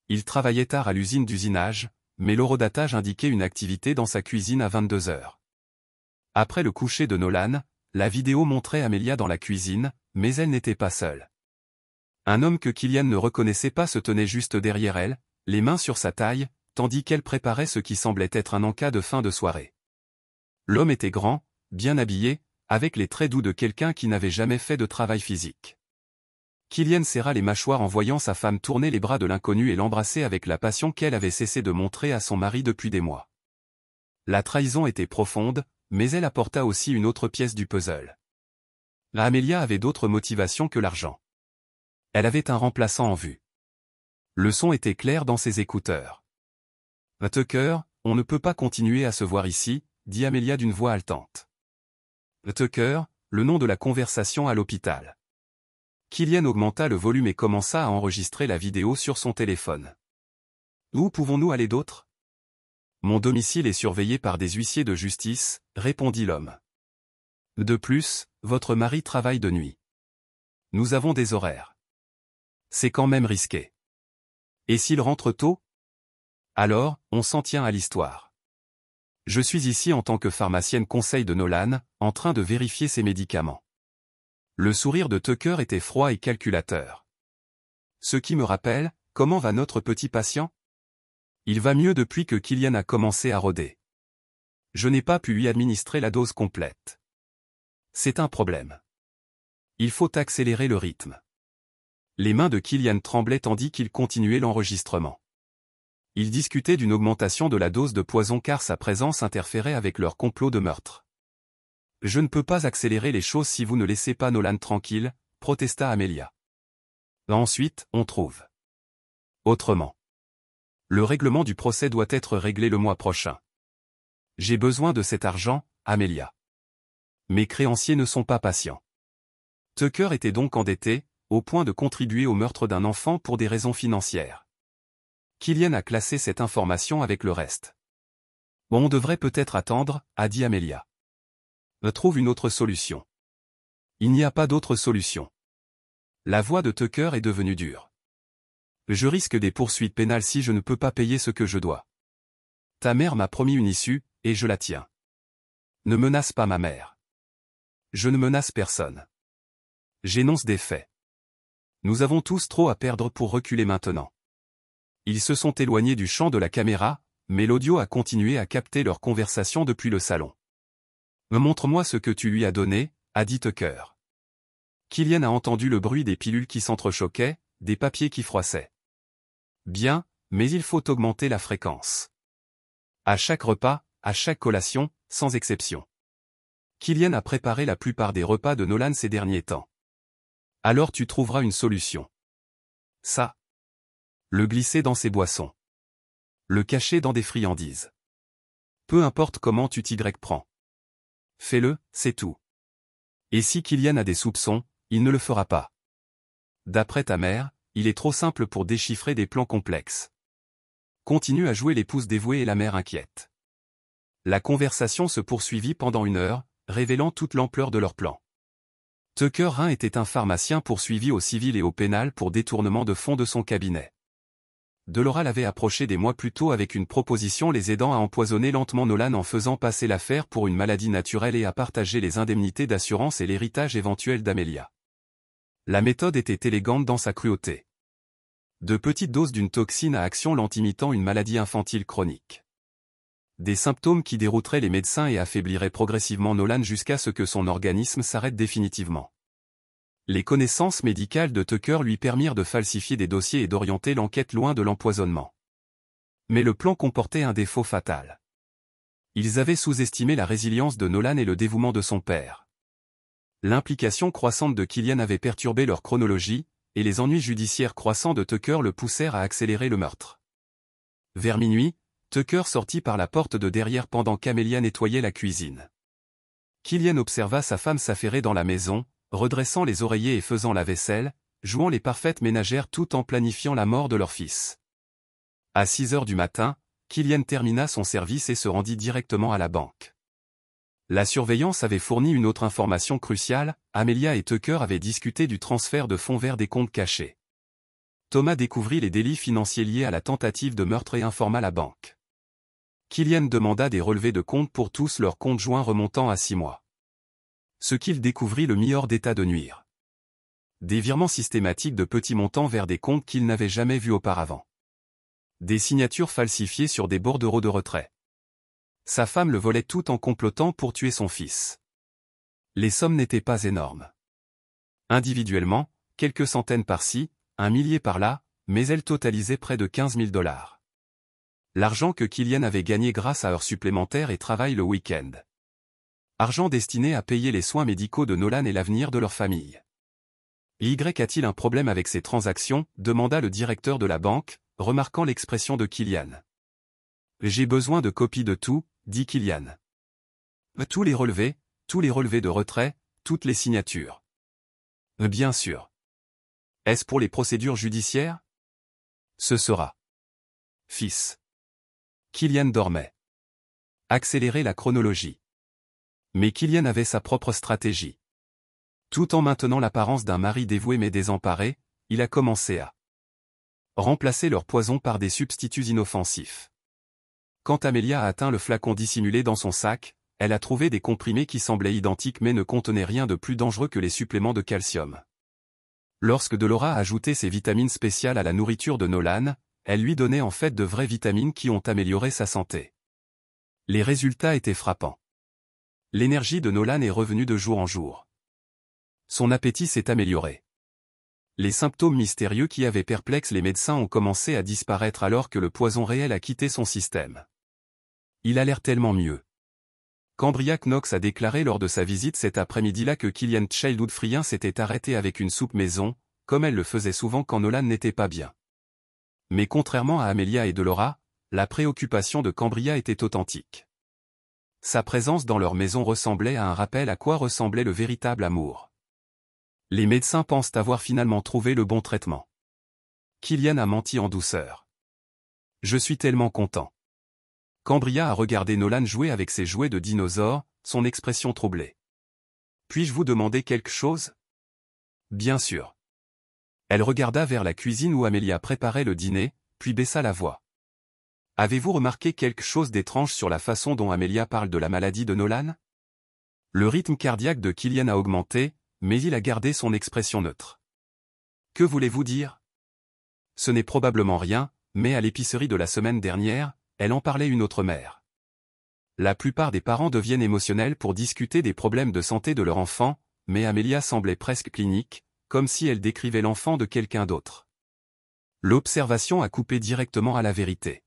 Il travaillait tard à l'usine d'usinage, mais l'horodatage indiquait une activité dans sa cuisine à 22h. Après le coucher de Nolan, la vidéo montrait Amelia dans la cuisine, mais elle n'était pas seule. Un homme que Kylian ne reconnaissait pas se tenait juste derrière elle, les mains sur sa taille, tandis qu'elle préparait ce qui semblait être un encas de fin de soirée. L'homme était grand, bien habillé, avec les traits doux de quelqu'un qui n'avait jamais fait de travail physique. Kylian serra les mâchoires en voyant sa femme tourner les bras de l'inconnu et l'embrasser avec la passion qu'elle avait cessé de montrer à son mari depuis des mois. La trahison était profonde, mais elle apporta aussi une autre pièce du puzzle. Amelia avait d'autres motivations que l'argent. Elle avait un remplaçant en vue. Le son était clair dans ses écouteurs. « Tucker, on ne peut pas continuer à se voir ici », dit Amelia d'une voix haletante. Tucker, le nom de la conversation à l'hôpital. Killian augmenta le volume et commença à enregistrer la vidéo sur son téléphone. « Où pouvons-nous aller d'autre ? » « Mon domicile est surveillé par des huissiers de justice, » répondit l'homme. « De plus, votre mari travaille de nuit. Nous avons des horaires. C'est quand même risqué. Et s'il rentre tôt ? Alors, on s'en tient à l'histoire. Je suis ici en tant que pharmacienne conseil de Nolan, en train de vérifier ses médicaments. » Le sourire de Tucker était froid et calculateur. « Ce qui me rappelle, comment va notre petit patient ? Il va mieux depuis que Killian a commencé à rôder. Je n'ai pas pu lui administrer la dose complète. C'est un problème. Il faut accélérer le rythme. » Les mains de Killian tremblaient tandis qu'il continuait l'enregistrement. Ils discutaient d'une augmentation de la dose de poison car sa présence interférait avec leur complot de meurtre. « Je ne peux pas accélérer les choses si vous ne laissez pas Nolan tranquille, » protesta Amelia. « Ensuite, on trouve. Autrement. Le règlement du procès doit être réglé le mois prochain. J'ai besoin de cet argent, Amelia. Mes créanciers ne sont pas patients. » Tucker était donc endetté, au point de contribuer au meurtre d'un enfant pour des raisons financières. Killian a classé cette information avec le reste. « On devrait peut-être attendre, » a dit Amelia. « Trouve une autre solution. » « Il n'y a pas d'autre solution. » La voix de Tucker est devenue dure. « Je risque des poursuites pénales si je ne peux pas payer ce que je dois. Ta mère m'a promis une issue, et je la tiens. Ne menace pas ma mère. Je ne menace personne. J'énonce des faits. Nous avons tous trop à perdre pour reculer maintenant. » Ils se sont éloignés du champ de la caméra, mais l'audio a continué à capter leur conversation depuis le salon. « Montre-moi ce que tu lui as donné, » a dit Tucker. Killian a entendu le bruit des pilules qui s'entrechoquaient, des papiers qui froissaient. « Bien, mais il faut augmenter la fréquence. À chaque repas, à chaque collation, sans exception. » Killian a préparé la plupart des repas de Nolan ces derniers temps. « Alors tu trouveras une solution. Ça. Le glisser dans ses boissons. Le cacher dans des friandises. Peu importe comment tu t'y prends. Fais-le, c'est tout. Et si Killian a des soupçons, il ne le fera pas. D'après ta mère, il est trop simple pour déchiffrer des plans complexes. Continue à jouer l'épouse dévouée et la mère inquiète. » La conversation se poursuivit pendant 1 heure, révélant toute l'ampleur de leur plan. Tucker Rhin était un pharmacien poursuivi au civil et au pénal pour détournement de fonds de son cabinet. Delora l'avait approché des mois plus tôt avec une proposition les aidant à empoisonner lentement Nolan en faisant passer l'affaire pour une maladie naturelle et à partager les indemnités d'assurance et l'héritage éventuel d'Amelia. La méthode était élégante dans sa cruauté. De petites doses d'une toxine à action lente imitant une maladie infantile chronique. Des symptômes qui dérouteraient les médecins et affaibliraient progressivement Nolan jusqu'à ce que son organisme s'arrête définitivement. Les connaissances médicales de Tucker lui permirent de falsifier des dossiers et d'orienter l'enquête loin de l'empoisonnement. Mais le plan comportait un défaut fatal. Ils avaient sous-estimé la résilience de Nolan et le dévouement de son père. L'implication croissante de Killian avait perturbé leur chronologie, et les ennuis judiciaires croissants de Tucker le poussèrent à accélérer le meurtre. Vers minuit, Tucker sortit par la porte de derrière pendant qu'Amelia nettoyait la cuisine. Killian observa sa femme s'affairer dans la maison, redressant les oreillers et faisant la vaisselle, jouant les parfaites ménagères tout en planifiant la mort de leur fils. À 6 heures du matin, Killian termina son service et se rendit directement à la banque. La surveillance avait fourni une autre information cruciale, Amelia et Tucker avaient discuté du transfert de fonds vers des comptes cachés. Thomas découvrit les délits financiers liés à la tentative de meurtre et informa la banque. Killian demanda des relevés de compte pour tous leurs comptes joints remontant à 6 mois. Ce qu'il découvrit le mit hors d'état de nuire. Des virements systématiques de petits montants vers des comptes qu'il n'avait jamais vus auparavant. Des signatures falsifiées sur des bordereaux de retrait. Sa femme le volait tout en complotant pour tuer son fils. Les sommes n'étaient pas énormes. Individuellement, quelques centaines par-ci, un millier par-là, mais elles totalisaient près de 15 000 $. L'argent que Killian avait gagné grâce à heures supplémentaires et travail le week-end. Argent destiné à payer les soins médicaux de Nolan et l'avenir de leur famille. Y a-t-il un problème avec ces transactions, demanda le directeur de la banque, remarquant l'expression de Kylian. J'ai besoin de copies de tout, dit Kylian. Tous les relevés de retrait, toutes les signatures. Bien sûr. Est-ce pour les procédures judiciaires? Ce sera. Fils. Kylian dormait. Accélérer la chronologie. Mais Kylian avait sa propre stratégie. Tout en maintenant l'apparence d'un mari dévoué mais désemparé, il a commencé à remplacer leur poison par des substituts inoffensifs. Quand Amelia a atteint le flacon dissimulé dans son sac, elle a trouvé des comprimés qui semblaient identiques mais ne contenaient rien de plus dangereux que les suppléments de calcium. Lorsque Delora a ajouté ses vitamines spéciales à la nourriture de Nolan, elle lui donnait en fait de vraies vitamines qui ont amélioré sa santé. Les résultats étaient frappants. L'énergie de Nolan est revenue de jour en jour. Son appétit s'est amélioré. Les symptômes mystérieux qui avaient perplexe les médecins ont commencé à disparaître alors que le poison réel a quitté son système. Il a l'air tellement mieux. Cambria Knox a déclaré lors de sa visite cet après-midi-là que Kylian Childhood Frien s'était arrêté avec une soupe maison, comme elle le faisait souvent quand Nolan n'était pas bien. Mais contrairement à Amelia et Delora, la préoccupation de Cambria était authentique. Sa présence dans leur maison ressemblait à un rappel à quoi ressemblait le véritable amour. Les médecins pensent avoir finalement trouvé le bon traitement. Kylian a menti en douceur. Je suis tellement content. Cambria a regardé Nolan jouer avec ses jouets de dinosaures, son expression troublée. Puis-je vous demander quelque chose? Bien sûr. Elle regarda vers la cuisine où Amelia préparait le dîner, puis baissa la voix. Avez-vous remarqué quelque chose d'étrange sur la façon dont Amelia parle de la maladie de Nolan? Le rythme cardiaque de Kylian a augmenté, mais il a gardé son expression neutre. Que voulez-vous dire? Ce n'est probablement rien, mais à l'épicerie de la semaine dernière, elle en parlait une autre mère. La plupart des parents deviennent émotionnels pour discuter des problèmes de santé de leur enfant, mais Amelia semblait presque clinique, comme si elle décrivait l'enfant de quelqu'un d'autre. L'observation a coupé directement à la vérité.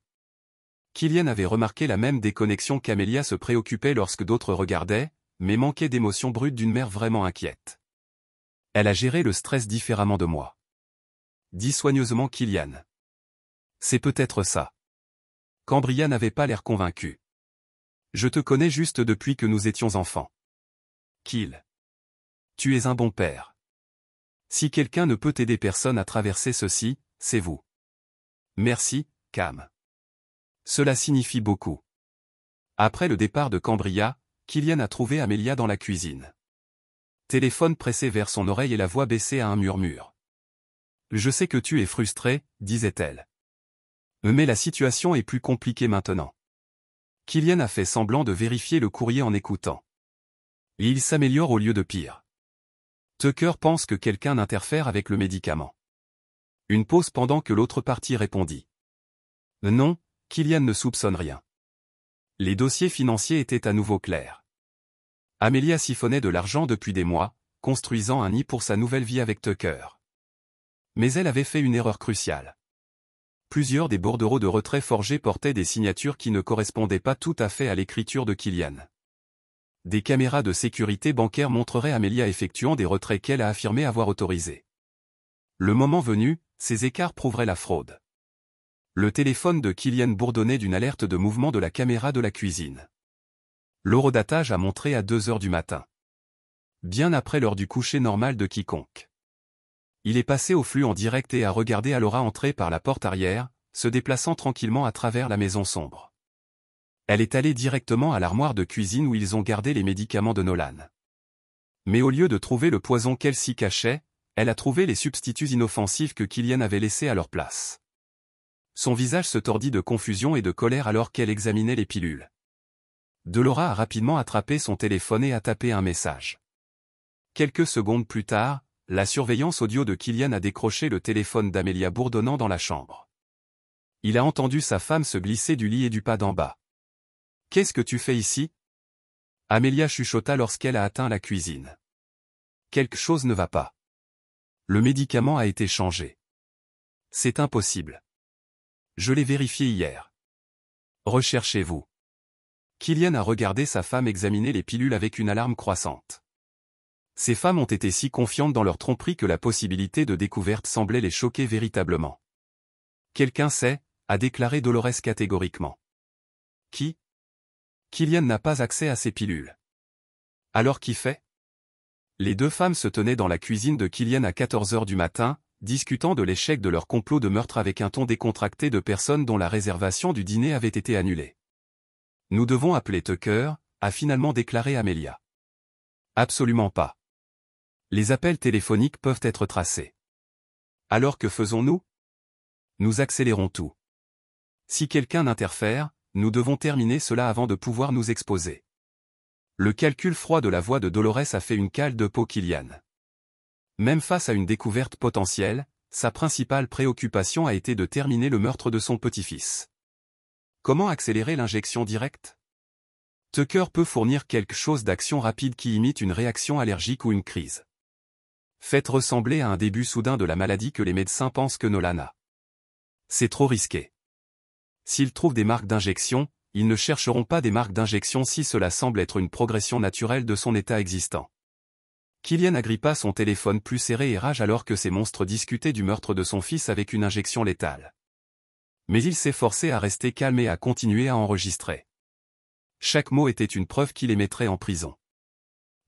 Kylian avait remarqué la même déconnexion qu'Amelia se préoccupait lorsque d'autres regardaient, mais manquait d'émotions brutes d'une mère vraiment inquiète. Elle a géré le stress différemment de moi. Dit soigneusement Kylian. C'est peut-être ça. Cambria n'avait pas l'air convaincu. Je te connais juste depuis que nous étions enfants. Kyl. Tu es un bon père. Si quelqu'un ne peut aider personne à traverser ceci, c'est vous. Merci, Cam. Cela signifie beaucoup. Après le départ de Cambria, Kylian a trouvé Amelia dans la cuisine. Téléphone pressé vers son oreille et la voix baissée à un murmure. Je sais que tu es frustré, disait-elle. Mais la situation est plus compliquée maintenant. Kylian a fait semblant de vérifier le courrier en écoutant. Et il s'améliore au lieu de pire. Tucker pense que quelqu'un interfère avec le médicament. Une pause pendant que l'autre partie répondit. Non, Kylian ne soupçonne rien. Les dossiers financiers étaient à nouveau clairs. Amelia siphonnait de l'argent depuis des mois, construisant un nid pour sa nouvelle vie avec Tucker. Mais elle avait fait une erreur cruciale. Plusieurs des bordereaux de retrait forgés portaient des signatures qui ne correspondaient pas tout à fait à l'écriture de Kylian. Des caméras de sécurité bancaire montreraient Amelia effectuant des retraits qu'elle a affirmé avoir autorisés. Le moment venu, ces écarts prouveraient la fraude. Le téléphone de Kylian bourdonnait d'une alerte de mouvement de la caméra de la cuisine. L'horodatage a montré à 2 heures du matin. Bien après l'heure du coucher normal de quiconque. Il est passé au flux en direct et a regardé Alora entrer par la porte arrière, se déplaçant tranquillement à travers la maison sombre. Elle est allée directement à l'armoire de cuisine où ils ont gardé les médicaments de Nolan. Mais au lieu de trouver le poison qu'elle s'y cachait, elle a trouvé les substituts inoffensifs que Kylian avait laissés à leur place. Son visage se tordit de confusion et de colère alors qu'elle examinait les pilules. Delora a rapidement attrapé son téléphone et a tapé un message. Quelques secondes plus tard, la surveillance audio de Kylian a décroché le téléphone d'Amelia bourdonnant dans la chambre. Il a entendu sa femme se glisser du lit et du pas d'en bas. « Qu'est-ce que tu fais ici ?» Amelia chuchota lorsqu'elle a atteint la cuisine. « Quelque chose ne va pas. Le médicament a été changé. C'est impossible. Je l'ai vérifié hier. Recherchez-vous. Kylian a regardé sa femme examiner les pilules avec une alarme croissante. Ces femmes ont été si confiantes dans leur tromperie que la possibilité de découverte semblait les choquer véritablement. Quelqu'un sait, a déclaré Dolores catégoriquement. Qui? Kylian n'a pas accès à ces pilules. Alors qui fait? Les deux femmes se tenaient dans la cuisine de Kylian à 14 h du matin, discutant de l'échec de leur complot de meurtre avec un ton décontracté de personnes dont la réservation du dîner avait été annulée. Nous devons appeler Tucker, a finalement déclaré Amelia. Absolument pas. Les appels téléphoniques peuvent être tracés. Alors que faisons-nous? Nous accélérons tout. Si quelqu'un interfère, nous devons terminer cela avant de pouvoir nous exposer. Le calcul froid de la voix de Dolores a fait une cale de peau Kylian. Même face à une découverte potentielle, sa principale préoccupation a été de terminer le meurtre de son petit-fils. Comment accélérer l'injection directe? Tucker peut fournir quelque chose d'action rapide qui imite une réaction allergique ou une crise. Faites ressembler à un début soudain de la maladie que les médecins pensent que Nolan a. C'est trop risqué. S'ils trouvent des marques d'injection, ils ne chercheront pas des marques d'injection si cela semble être une progression naturelle de son état existant. Kylian agrippa son téléphone plus serré et rage alors que ces monstres discutaient du meurtre de son fils avec une injection létale. Mais il s'est forcé à rester calme et à continuer à enregistrer. Chaque mot était une preuve qu'il les mettrait en prison.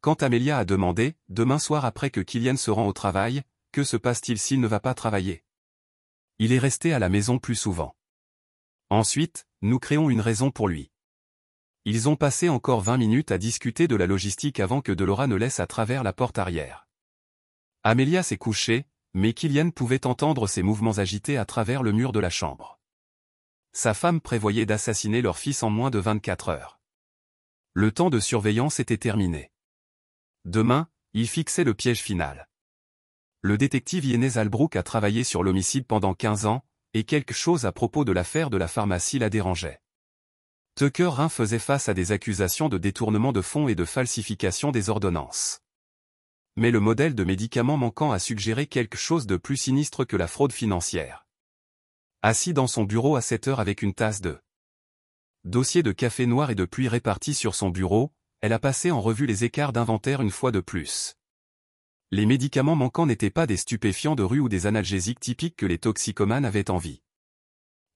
Quand Amelia a demandé, demain soir après que Kylian se rend au travail, que se passe-t-il s'il ne va pas travailler? Il est resté à la maison plus souvent. Ensuite, nous créons une raison pour lui. Ils ont passé encore 20 minutes à discuter de la logistique avant que Delora ne laisse à travers la porte arrière. Amelia s'est couchée, mais Kylian pouvait entendre ses mouvements agités à travers le mur de la chambre. Sa femme prévoyait d'assassiner leur fils en moins de 24 heures. Le temps de surveillance était terminé. Demain, il fixait le piège final. Le détective Yanez Albrook a travaillé sur l'homicide pendant 15 ans, et quelque chose à propos de l'affaire de la pharmacie la dérangeait. Tucker faisait face à des accusations de détournement de fonds et de falsification des ordonnances. Mais le modèle de médicaments manquant a suggéré quelque chose de plus sinistre que la fraude financière. Assis dans son bureau à 7 heures avec une tasse de dossier de café noir et de pluie répartis sur son bureau, elle a passé en revue les écarts d'inventaire une fois de plus. Les médicaments manquants n'étaient pas des stupéfiants de rue ou des analgésiques typiques que les toxicomanes avaient envie.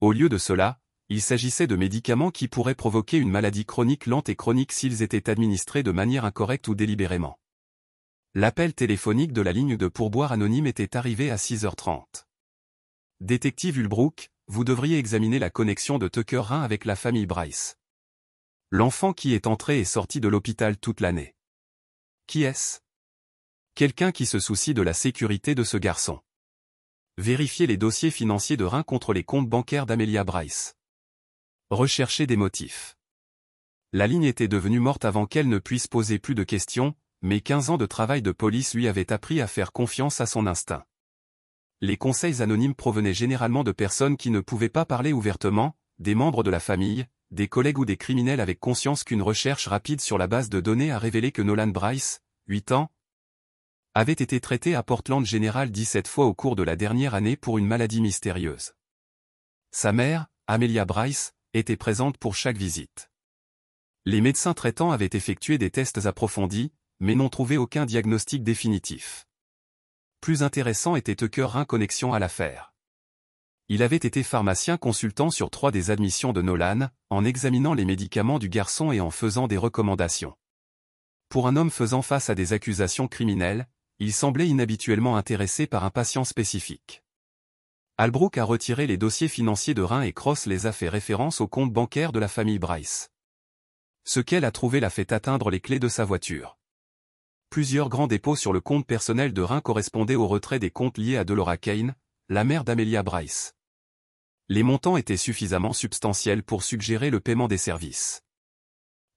Au lieu de cela, il s'agissait de médicaments qui pourraient provoquer une maladie chronique lente et chronique s'ils étaient administrés de manière incorrecte ou délibérément. L'appel téléphonique de la ligne de pourboire anonyme était arrivé à 6h30. Détective Ulbrook, vous devriez examiner la connexion de Tucker avec la famille Bryce. L'enfant qui est entré et sorti de l'hôpital toute l'année. Qui est-ce? Quelqu'un qui se soucie de la sécurité de ce garçon. Vérifiez les dossiers financiers de contre les comptes bancaires d'Amelia Bryce. Recherchez des motifs. La ligne était devenue morte avant qu'elle ne puisse poser plus de questions, mais 15 ans de travail de police lui avaient appris à faire confiance à son instinct. Les conseils anonymes provenaient généralement de personnes qui ne pouvaient pas parler ouvertement, des membres de la famille, des collègues ou des criminels avec conscience qu'une recherche rapide sur la base de données a révélé que Nolan Bryce, 8 ans, avait été traité à Portland General 17 fois au cours de la dernière année pour une maladie mystérieuse. Sa mère, Amelia Bryce, était présente pour chaque visite. Les médecins traitants avaient effectué des tests approfondis, mais n'ont trouvé aucun diagnostic définitif. Plus intéressant était Tucker connexion à l'affaire. Il avait été pharmacien consultant sur 3 des admissions de Nolan, en examinant les médicaments du garçon et en faisant des recommandations. Pour un homme faisant face à des accusations criminelles, il semblait inhabituellement intéressé par un patient spécifique. Albrook a retiré les dossiers financiers de et Cross les a fait référence au compte bancaire de la famille Bryce. Ce qu'elle a trouvé l'a fait atteindre les clés de sa voiture. Plusieurs grands dépôts sur le compte personnel de correspondaient au retrait des comptes liés à Delora Kane, la mère d'Amelia Bryce. Les montants étaient suffisamment substantiels pour suggérer le paiement des services.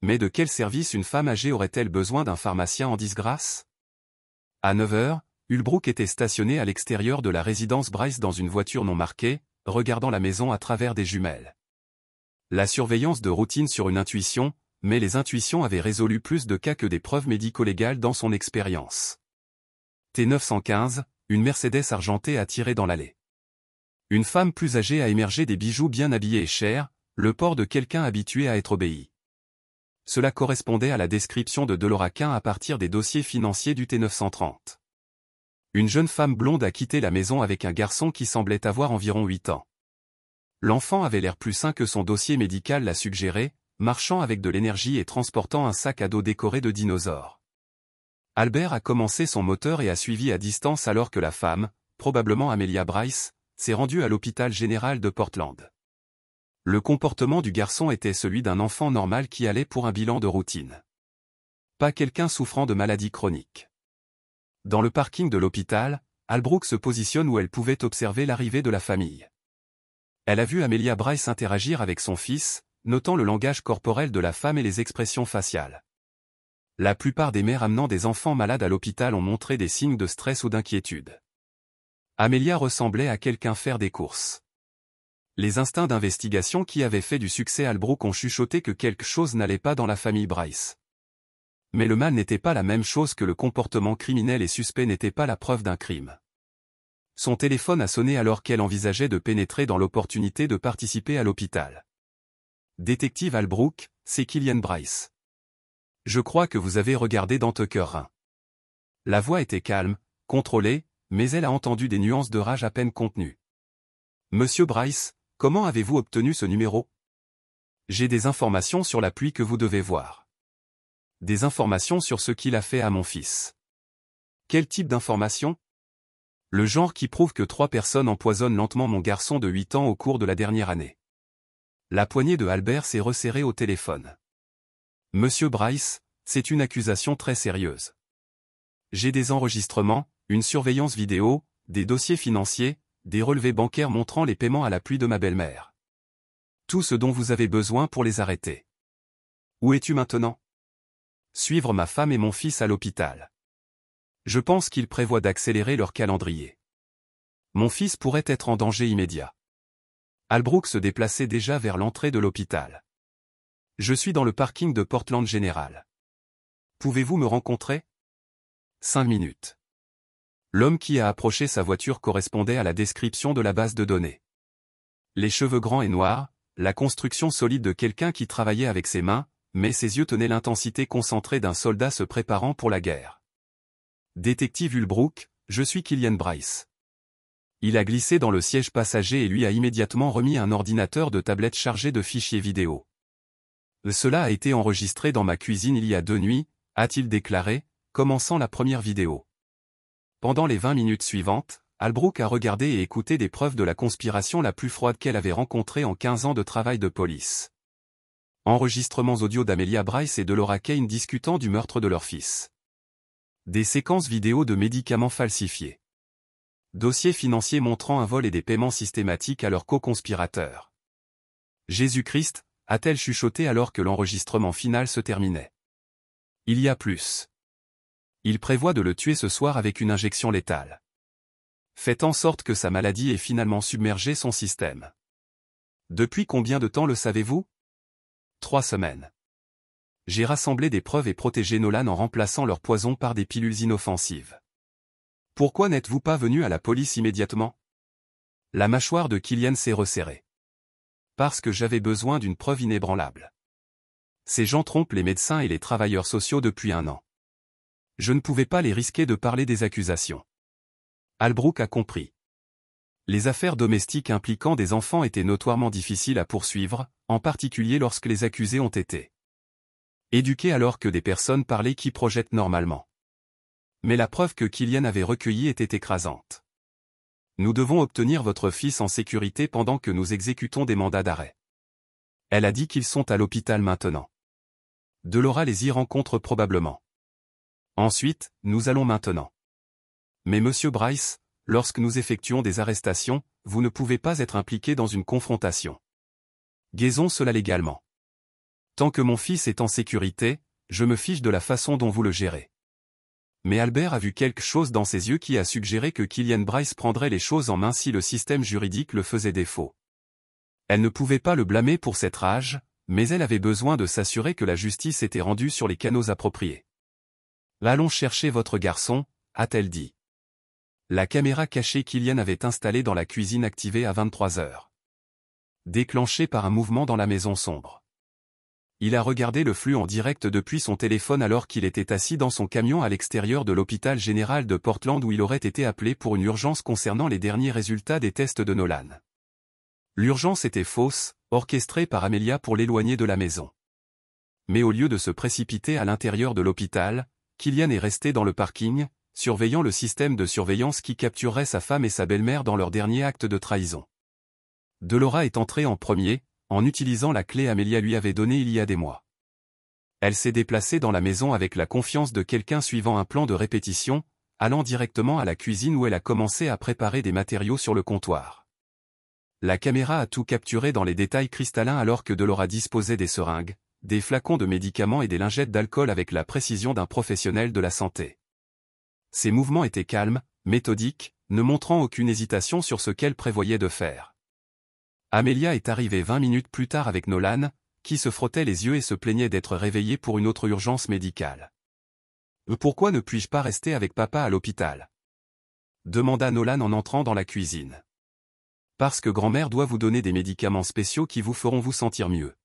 Mais de quel service une femme âgée aurait-elle besoin d'un pharmacien en disgrâce? À 9 h, Ulbrook était stationné à l'extérieur de la résidence Bryce dans une voiture non marquée, regardant la maison à travers des jumelles. La surveillance de routine sur une intuition, mais les intuitions avaient résolu plus de cas que des preuves médico-légales dans son expérience. T915, une Mercedes argentée a tiré dans l'allée. Une femme plus âgée a émergé des bijoux bien habillés et chers, le port de quelqu'un habitué à être obéi. Cela correspondait à la description de Deloraquin à partir des dossiers financiers du T930. Une jeune femme blonde a quitté la maison avec un garçon qui semblait avoir environ 8 ans. L'enfant avait l'air plus sain que son dossier médical l'a suggéré, marchant avec de l'énergie et transportant un sac à dos décoré de dinosaures. Albert a commencé son moteur et a suivi à distance alors que la femme, probablement Amelia Bryce, s'est rendue à l'hôpital général de Portland. Le comportement du garçon était celui d'un enfant normal qui allait pour un bilan de routine. Pas quelqu'un souffrant de maladie chronique. Dans le parking de l'hôpital, Albrook se positionne où elle pouvait observer l'arrivée de la famille. Elle a vu Amelia Bryce interagir avec son fils, notant le langage corporel de la femme et les expressions faciales. La plupart des mères amenant des enfants malades à l'hôpital ont montré des signes de stress ou d'inquiétude. Amelia ressemblait à quelqu'un faire des courses. Les instincts d'investigation qui avaient fait du succès Albrook ont chuchoté que quelque chose n'allait pas dans la famille Bryce. Mais le mal n'était pas la même chose que le comportement criminel et suspect n'était pas la preuve d'un crime. Son téléphone a sonné alors qu'elle envisageait de pénétrer dans l'opportunité de participer à l'hôpital. Détective Albrook, c'est Killian Bryce. Je crois que vous avez regardé dans Tucker 1. La voix était calme, contrôlée, mais elle a entendu des nuances de rage à peine contenues. Monsieur Bryce, comment avez-vous obtenu ce numéro? J'ai des informations sur la pluie que vous devez voir. Des informations sur ce qu'il a fait à mon fils. Quel type d'informations? Le genre qui prouve que 3 personnes empoisonnent lentement mon garçon de 8 ans au cours de la dernière année. La poignée de Albert s'est resserrée au téléphone. Monsieur Bryce, c'est une accusation très sérieuse. J'ai des enregistrements, une surveillance vidéo, des dossiers financiers, des relevés bancaires montrant les paiements à la pluie de ma belle-mère. Tout ce dont vous avez besoin pour les arrêter. Où es-tu maintenant? Suivre ma femme et mon fils à l'hôpital. Je pense qu'ils prévoient d'accélérer leur calendrier. Mon fils pourrait être en danger immédiat. Albrook se déplaçait déjà vers l'entrée de l'hôpital. Je suis dans le parking de Portland General. Pouvez-vous me rencontrer? 5 minutes. L'homme qui a approché sa voiture correspondait à la description de la base de données. Les cheveux grands et noirs, la construction solide de quelqu'un qui travaillait avec ses mains, mais ses yeux tenaient l'intensité concentrée d'un soldat se préparant pour la guerre. Détective Ulbrook, je suis Killian Bryce. Il a glissé dans le siège passager et lui a immédiatement remis un ordinateur de tablette chargé de fichiers vidéo. Cela a été enregistré dans ma cuisine il y a 2 nuits, a-t-il déclaré, commençant la première vidéo. Pendant les 20 minutes suivantes, Albrook a regardé et écouté des preuves de la conspiration la plus froide qu'elle avait rencontrée en 15 ans de travail de police. Enregistrements audio d'Amelia Bryce et de Laura Kane discutant du meurtre de leur fils. Des séquences vidéo de médicaments falsifiés. Dossiers financiers montrant un vol et des paiements systématiques à leurs co-conspirateurs. Jésus-Christ, a-t-elle chuchoté alors que l'enregistrement final se terminait. Il y a plus. Il prévoit de le tuer ce soir avec une injection létale. Faites en sorte que sa maladie ait finalement submergé son système. Depuis combien de temps le savez-vous? 3 semaines. J'ai rassemblé des preuves et protégé Nolan en remplaçant leur poison par des pilules inoffensives. Pourquoi n'êtes-vous pas venu à la police immédiatement? La mâchoire de Killian s'est resserrée. Parce que j'avais besoin d'une preuve inébranlable. Ces gens trompent les médecins et les travailleurs sociaux depuis 1 an. Je ne pouvais pas les risquer de parler des accusations. Albrook a compris. Les affaires domestiques impliquant des enfants étaient notoirement difficiles à poursuivre, en particulier lorsque les accusés ont été éduqués alors que des personnes parlaient qui projettent normalement. Mais la preuve que Killian avait recueillie était écrasante. Nous devons obtenir votre fils en sécurité pendant que nous exécutons des mandats d'arrêt. Elle a dit qu'ils sont à l'hôpital maintenant. Delora les y rencontre probablement. Ensuite, nous allons maintenant. Mais monsieur Bryce, lorsque nous effectuons des arrestations, vous ne pouvez pas être impliqué dans une confrontation. Gaisons cela légalement. Tant que mon fils est en sécurité, je me fiche de la façon dont vous le gérez. Mais Albert a vu quelque chose dans ses yeux qui a suggéré que Killian Bryce prendrait les choses en main si le système juridique le faisait défaut. Elle ne pouvait pas le blâmer pour cette rage, mais elle avait besoin de s'assurer que la justice était rendue sur les canaux appropriés. « Allons chercher votre garçon », a-t-elle dit. La caméra cachée Killian avait installée dans la cuisine activée à 23 heures. Déclenchée par un mouvement dans la maison sombre. Il a regardé le flux en direct depuis son téléphone alors qu'il était assis dans son camion à l'extérieur de l'hôpital général de Portland où il aurait été appelé pour une urgence concernant les derniers résultats des tests de Nolan. L'urgence était fausse, orchestrée par Amelia pour l'éloigner de la maison. Mais au lieu de se précipiter à l'intérieur de l'hôpital, Killian est resté dans le parking, surveillant le système de surveillance qui capturerait sa femme et sa belle-mère dans leur dernier acte de trahison. Delora est entrée en premier, en utilisant la clé Amelia lui avait donnée il y a des mois. Elle s'est déplacée dans la maison avec la confiance de quelqu'un suivant un plan de répétition, allant directement à la cuisine où elle a commencé à préparer des matériaux sur le comptoir. La caméra a tout capturé dans les détails cristallins alors que Delora disposait des seringues, des flacons de médicaments et des lingettes d'alcool avec la précision d'un professionnel de la santé. Ses mouvements étaient calmes, méthodiques, ne montrant aucune hésitation sur ce qu'elle prévoyait de faire. Amelia est arrivée 20 minutes plus tard avec Nolan, qui se frottait les yeux et se plaignait d'être réveillé pour une autre urgence médicale. « Pourquoi ne puis-je pas rester avec papa à l'hôpital ?» demanda Nolan en entrant dans la cuisine. « Parce que grand-mère doit vous donner des médicaments spéciaux qui vous feront vous sentir mieux. »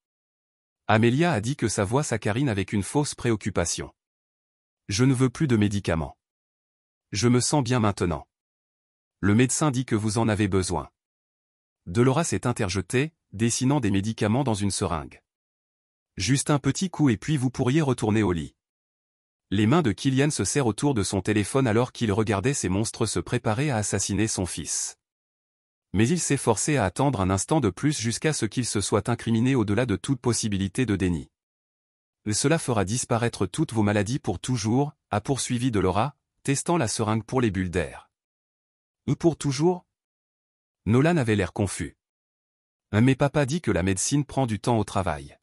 Amelia a dit que sa voix saccharine avec une fausse préoccupation. « Je ne veux plus de médicaments. Je me sens bien maintenant. Le médecin dit que vous en avez besoin. » Delora s'est interjetée, dessinant des médicaments dans une seringue. « Juste un petit coup et puis vous pourriez retourner au lit. » Les mains de Killian se serrent autour de son téléphone alors qu'il regardait ces monstres se préparer à assassiner son fils. Mais il s'est forcé à attendre un instant de plus jusqu'à ce qu'il se soit incriminé au-delà de toute possibilité de déni. « Cela fera disparaître toutes vos maladies pour toujours », a poursuivi Delora, testant la seringue pour les bulles d'air. « Ou pour toujours ?» Nolan avait l'air confus. « Mais papa dit que la médecine prend du temps au travail. »«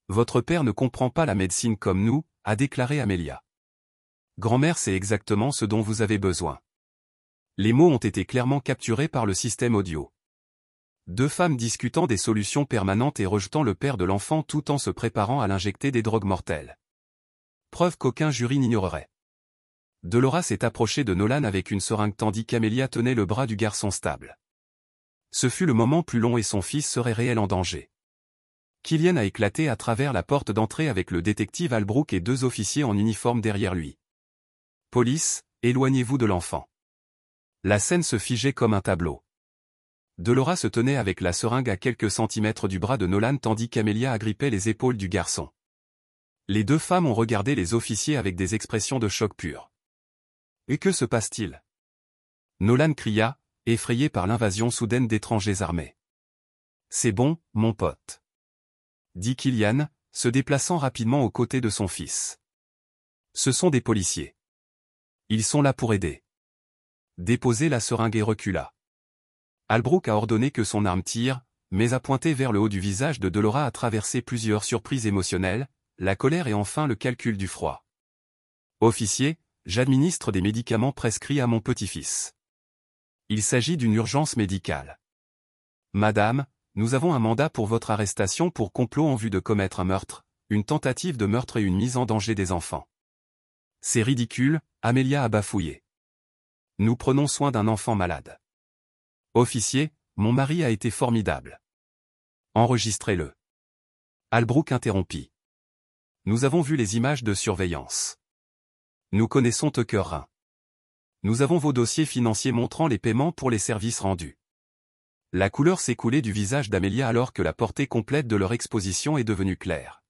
Votre père ne comprend pas la médecine comme nous », a déclaré Amelia. « Grand-mère sait exactement ce dont vous avez besoin. » Les mots ont été clairement capturés par le système audio. Deux femmes discutant des solutions permanentes et rejetant le père de l'enfant tout en se préparant à l'injecter des drogues mortelles. Preuve qu'aucun jury n'ignorerait. Delora s'est approchée de Nolan avec une seringue tandis qu'Amelia tenait le bras du garçon stable. Ce fut le moment plus long et son fils serait réel en danger. Killian a éclaté à travers la porte d'entrée avec le détective Albrook et deux officiers en uniforme derrière lui. « Police, éloignez-vous de l'enfant. » La scène se figeait comme un tableau. Delora se tenait avec la seringue à quelques centimètres du bras de Nolan tandis qu'Amelia agrippait les épaules du garçon. Les deux femmes ont regardé les officiers avec des expressions de choc pur. « Et que se passe-t-il » Nolan cria, effrayé par l'invasion soudaine d'étrangers armés. « C'est bon, mon pote. » dit Killian, se déplaçant rapidement aux côtés de son fils. « Ce sont des policiers. Ils sont là pour aider. » Déposez la seringue et recula. Albrook a ordonné que son arme tire, mais a pointé vers le haut du visage de Delora à traverser plusieurs surprises émotionnelles, la colère et enfin le calcul du froid. « Officier, j'administre des médicaments prescrits à mon petit-fils. Il s'agit d'une urgence médicale. Madame, nous avons un mandat pour votre arrestation pour complot en vue de commettre un meurtre, une tentative de meurtre et une mise en danger des enfants. » C'est ridicule, Amelia a bafouillé. Nous prenons soin d'un enfant malade. Officier, mon mari a été formidable. Enregistrez-le. Albrook interrompit. Nous avons vu les images de surveillance. Nous connaissons Tucker Run. Nous avons vos dossiers financiers montrant les paiements pour les services rendus. La couleur s'est coulée du visage d'Amelia alors que la portée complète de leur exposition est devenue claire.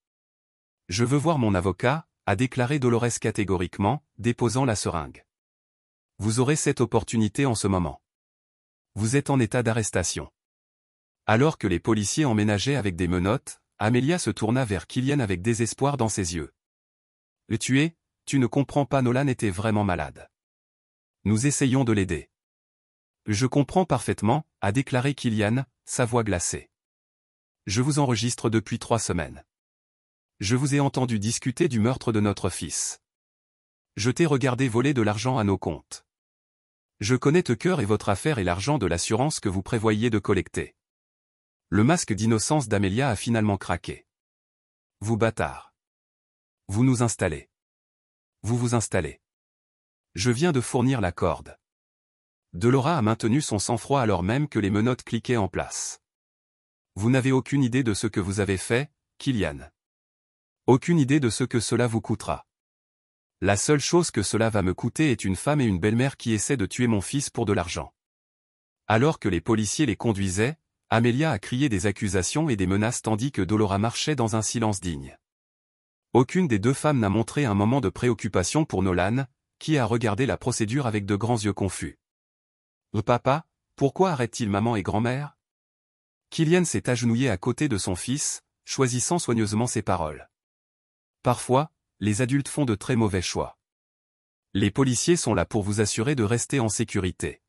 Je veux voir mon avocat, a déclaré Dolores catégoriquement, déposant la seringue. Vous aurez cette opportunité en ce moment. Vous êtes en état d'arrestation. Alors que les policiers emménageaient avec des menottes, Amelia se tourna vers Killian avec désespoir dans ses yeux. « Le tuer, tu ne comprends pas, Nolan était vraiment malade. Nous essayons de l'aider. »« Je comprends parfaitement, » a déclaré Killian, sa voix glacée. « Je vous enregistre depuis 3 semaines. Je vous ai entendu discuter du meurtre de notre fils. Je t'ai regardé voler de l'argent à nos comptes. Je connais Tucker et votre affaire et l'argent de l'assurance que vous prévoyiez de collecter. » Le masque d'innocence d'Amelia a finalement craqué. « Vous bâtards. Vous nous installez. Vous vous installez. Je viens de fournir la corde. » Delora a maintenu son sang-froid alors même que les menottes cliquaient en place. « Vous n'avez aucune idée de ce que vous avez fait, Killian. Aucune idée de ce que cela vous coûtera. La seule chose que cela va me coûter est une femme et une belle-mère qui essaient de tuer mon fils pour de l'argent. Alors que les policiers les conduisaient, Amelia a crié des accusations et des menaces tandis que Dolora marchait dans un silence digne. Aucune des deux femmes n'a montré un moment de préoccupation pour Nolan, qui a regardé la procédure avec de grands yeux confus. « Papa, pourquoi arrête-t-il maman et grand-mère » Killian s'est agenouillé à côté de son fils, choisissant soigneusement ses paroles. Parfois, les adultes font de très mauvais choix. Les policiers sont là pour vous assurer de rester en sécurité.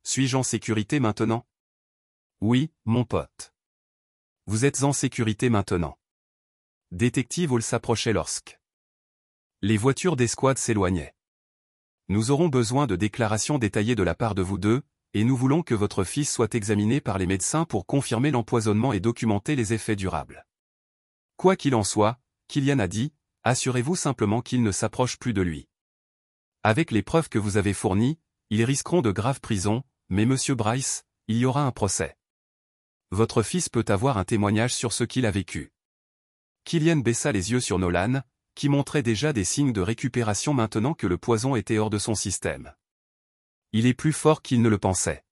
Suis-je en sécurité maintenant? Oui, mon pote. Vous êtes en sécurité maintenant. Détective Hall s'approchait lorsque les voitures d'escouade s'éloignaient. Nous aurons besoin de déclarations détaillées de la part de vous deux, et nous voulons que votre fils soit examiné par les médecins pour confirmer l'empoisonnement et documenter les effets durables. Quoi qu'il en soit, Killian a dit, assurez-vous simplement qu'ils ne s'approchent plus de lui. Avec les preuves que vous avez fournies, ils risqueront de graves prisons, mais Monsieur Bryce, il y aura un procès. Votre fils peut avoir un témoignage sur ce qu'il a vécu. Killian baissa les yeux sur Nolan, qui montrait déjà des signes de récupération maintenant que le poison était hors de son système. Il est plus fort qu'il ne le pensait.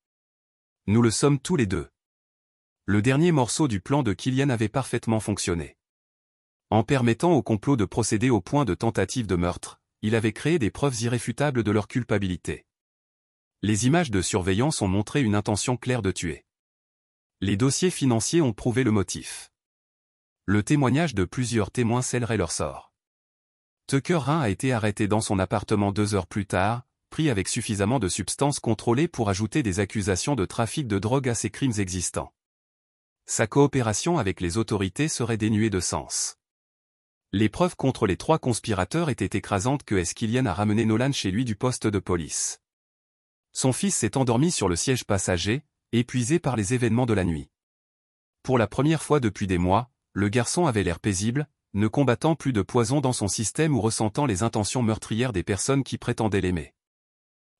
Nous le sommes tous les deux. Le dernier morceau du plan de Killian avait parfaitement fonctionné. En permettant au complot de procéder au point de tentative de meurtre, il avait créé des preuves irréfutables de leur culpabilité. Les images de surveillance ont montré une intention claire de tuer. Les dossiers financiers ont prouvé le motif. Le témoignage de plusieurs témoins scellerait leur sort. Tucker Rhin a été arrêté dans son appartement 2 heures plus tard, pris avec suffisamment de substances contrôlées pour ajouter des accusations de trafic de drogue à ses crimes existants. Sa coopération avec les autorités serait dénuée de sens. Les preuves contre les 3 conspirateurs étaient écrasantes que Killian a ramené Nolan chez lui du poste de police. Son fils s'est endormi sur le siège passager, épuisé par les événements de la nuit. Pour la première fois depuis des mois, le garçon avait l'air paisible, ne combattant plus de poison dans son système ou ressentant les intentions meurtrières des personnes qui prétendaient l'aimer.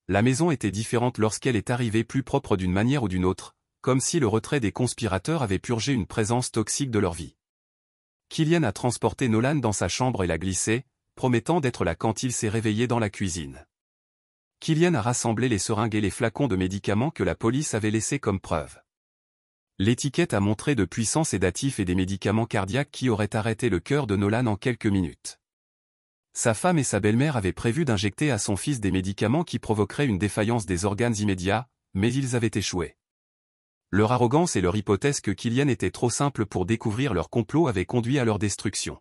La maison était différente lorsqu'elle est arrivée plus propre d'une manière ou d'une autre, comme si le retrait des conspirateurs avait purgé une présence toxique de leur vie. Killian a transporté Nolan dans sa chambre et l'a glissé, promettant d'être là quand il s'est réveillé dans la cuisine. Killian a rassemblé les seringues et les flacons de médicaments que la police avait laissés comme preuve. L'étiquette a montré de puissants sédatifs et des médicaments cardiaques qui auraient arrêté le cœur de Nolan en quelques minutes. Sa femme et sa belle-mère avaient prévu d'injecter à son fils des médicaments qui provoqueraient une défaillance des organes immédiats, mais ils avaient échoué. Leur arrogance et leur hypothèse que Killian était trop simple pour découvrir leur complot avaient conduit à leur destruction.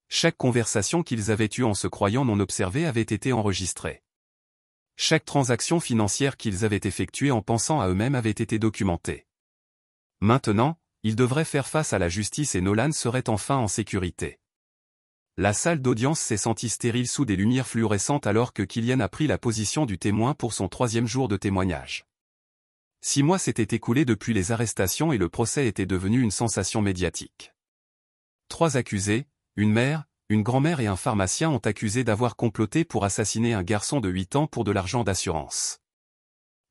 Chaque conversation qu'ils avaient eue en se croyant non observée avait été enregistrée. Chaque transaction financière qu'ils avaient effectuée en pensant à eux-mêmes avait été documentée. Maintenant, ils devraient faire face à la justice et Nolan serait enfin en sécurité. La salle d'audience s'est sentie stérile sous des lumières fluorescentes alors que Killian a pris la position du témoin pour son 3e jour de témoignage. 6 mois s'étaient écoulés depuis les arrestations et le procès était devenu une sensation médiatique. 3 accusés, une mère, une grand-mère et un pharmacien ont accusé d'avoir comploté pour assassiner un garçon de 8 ans pour de l'argent d'assurance.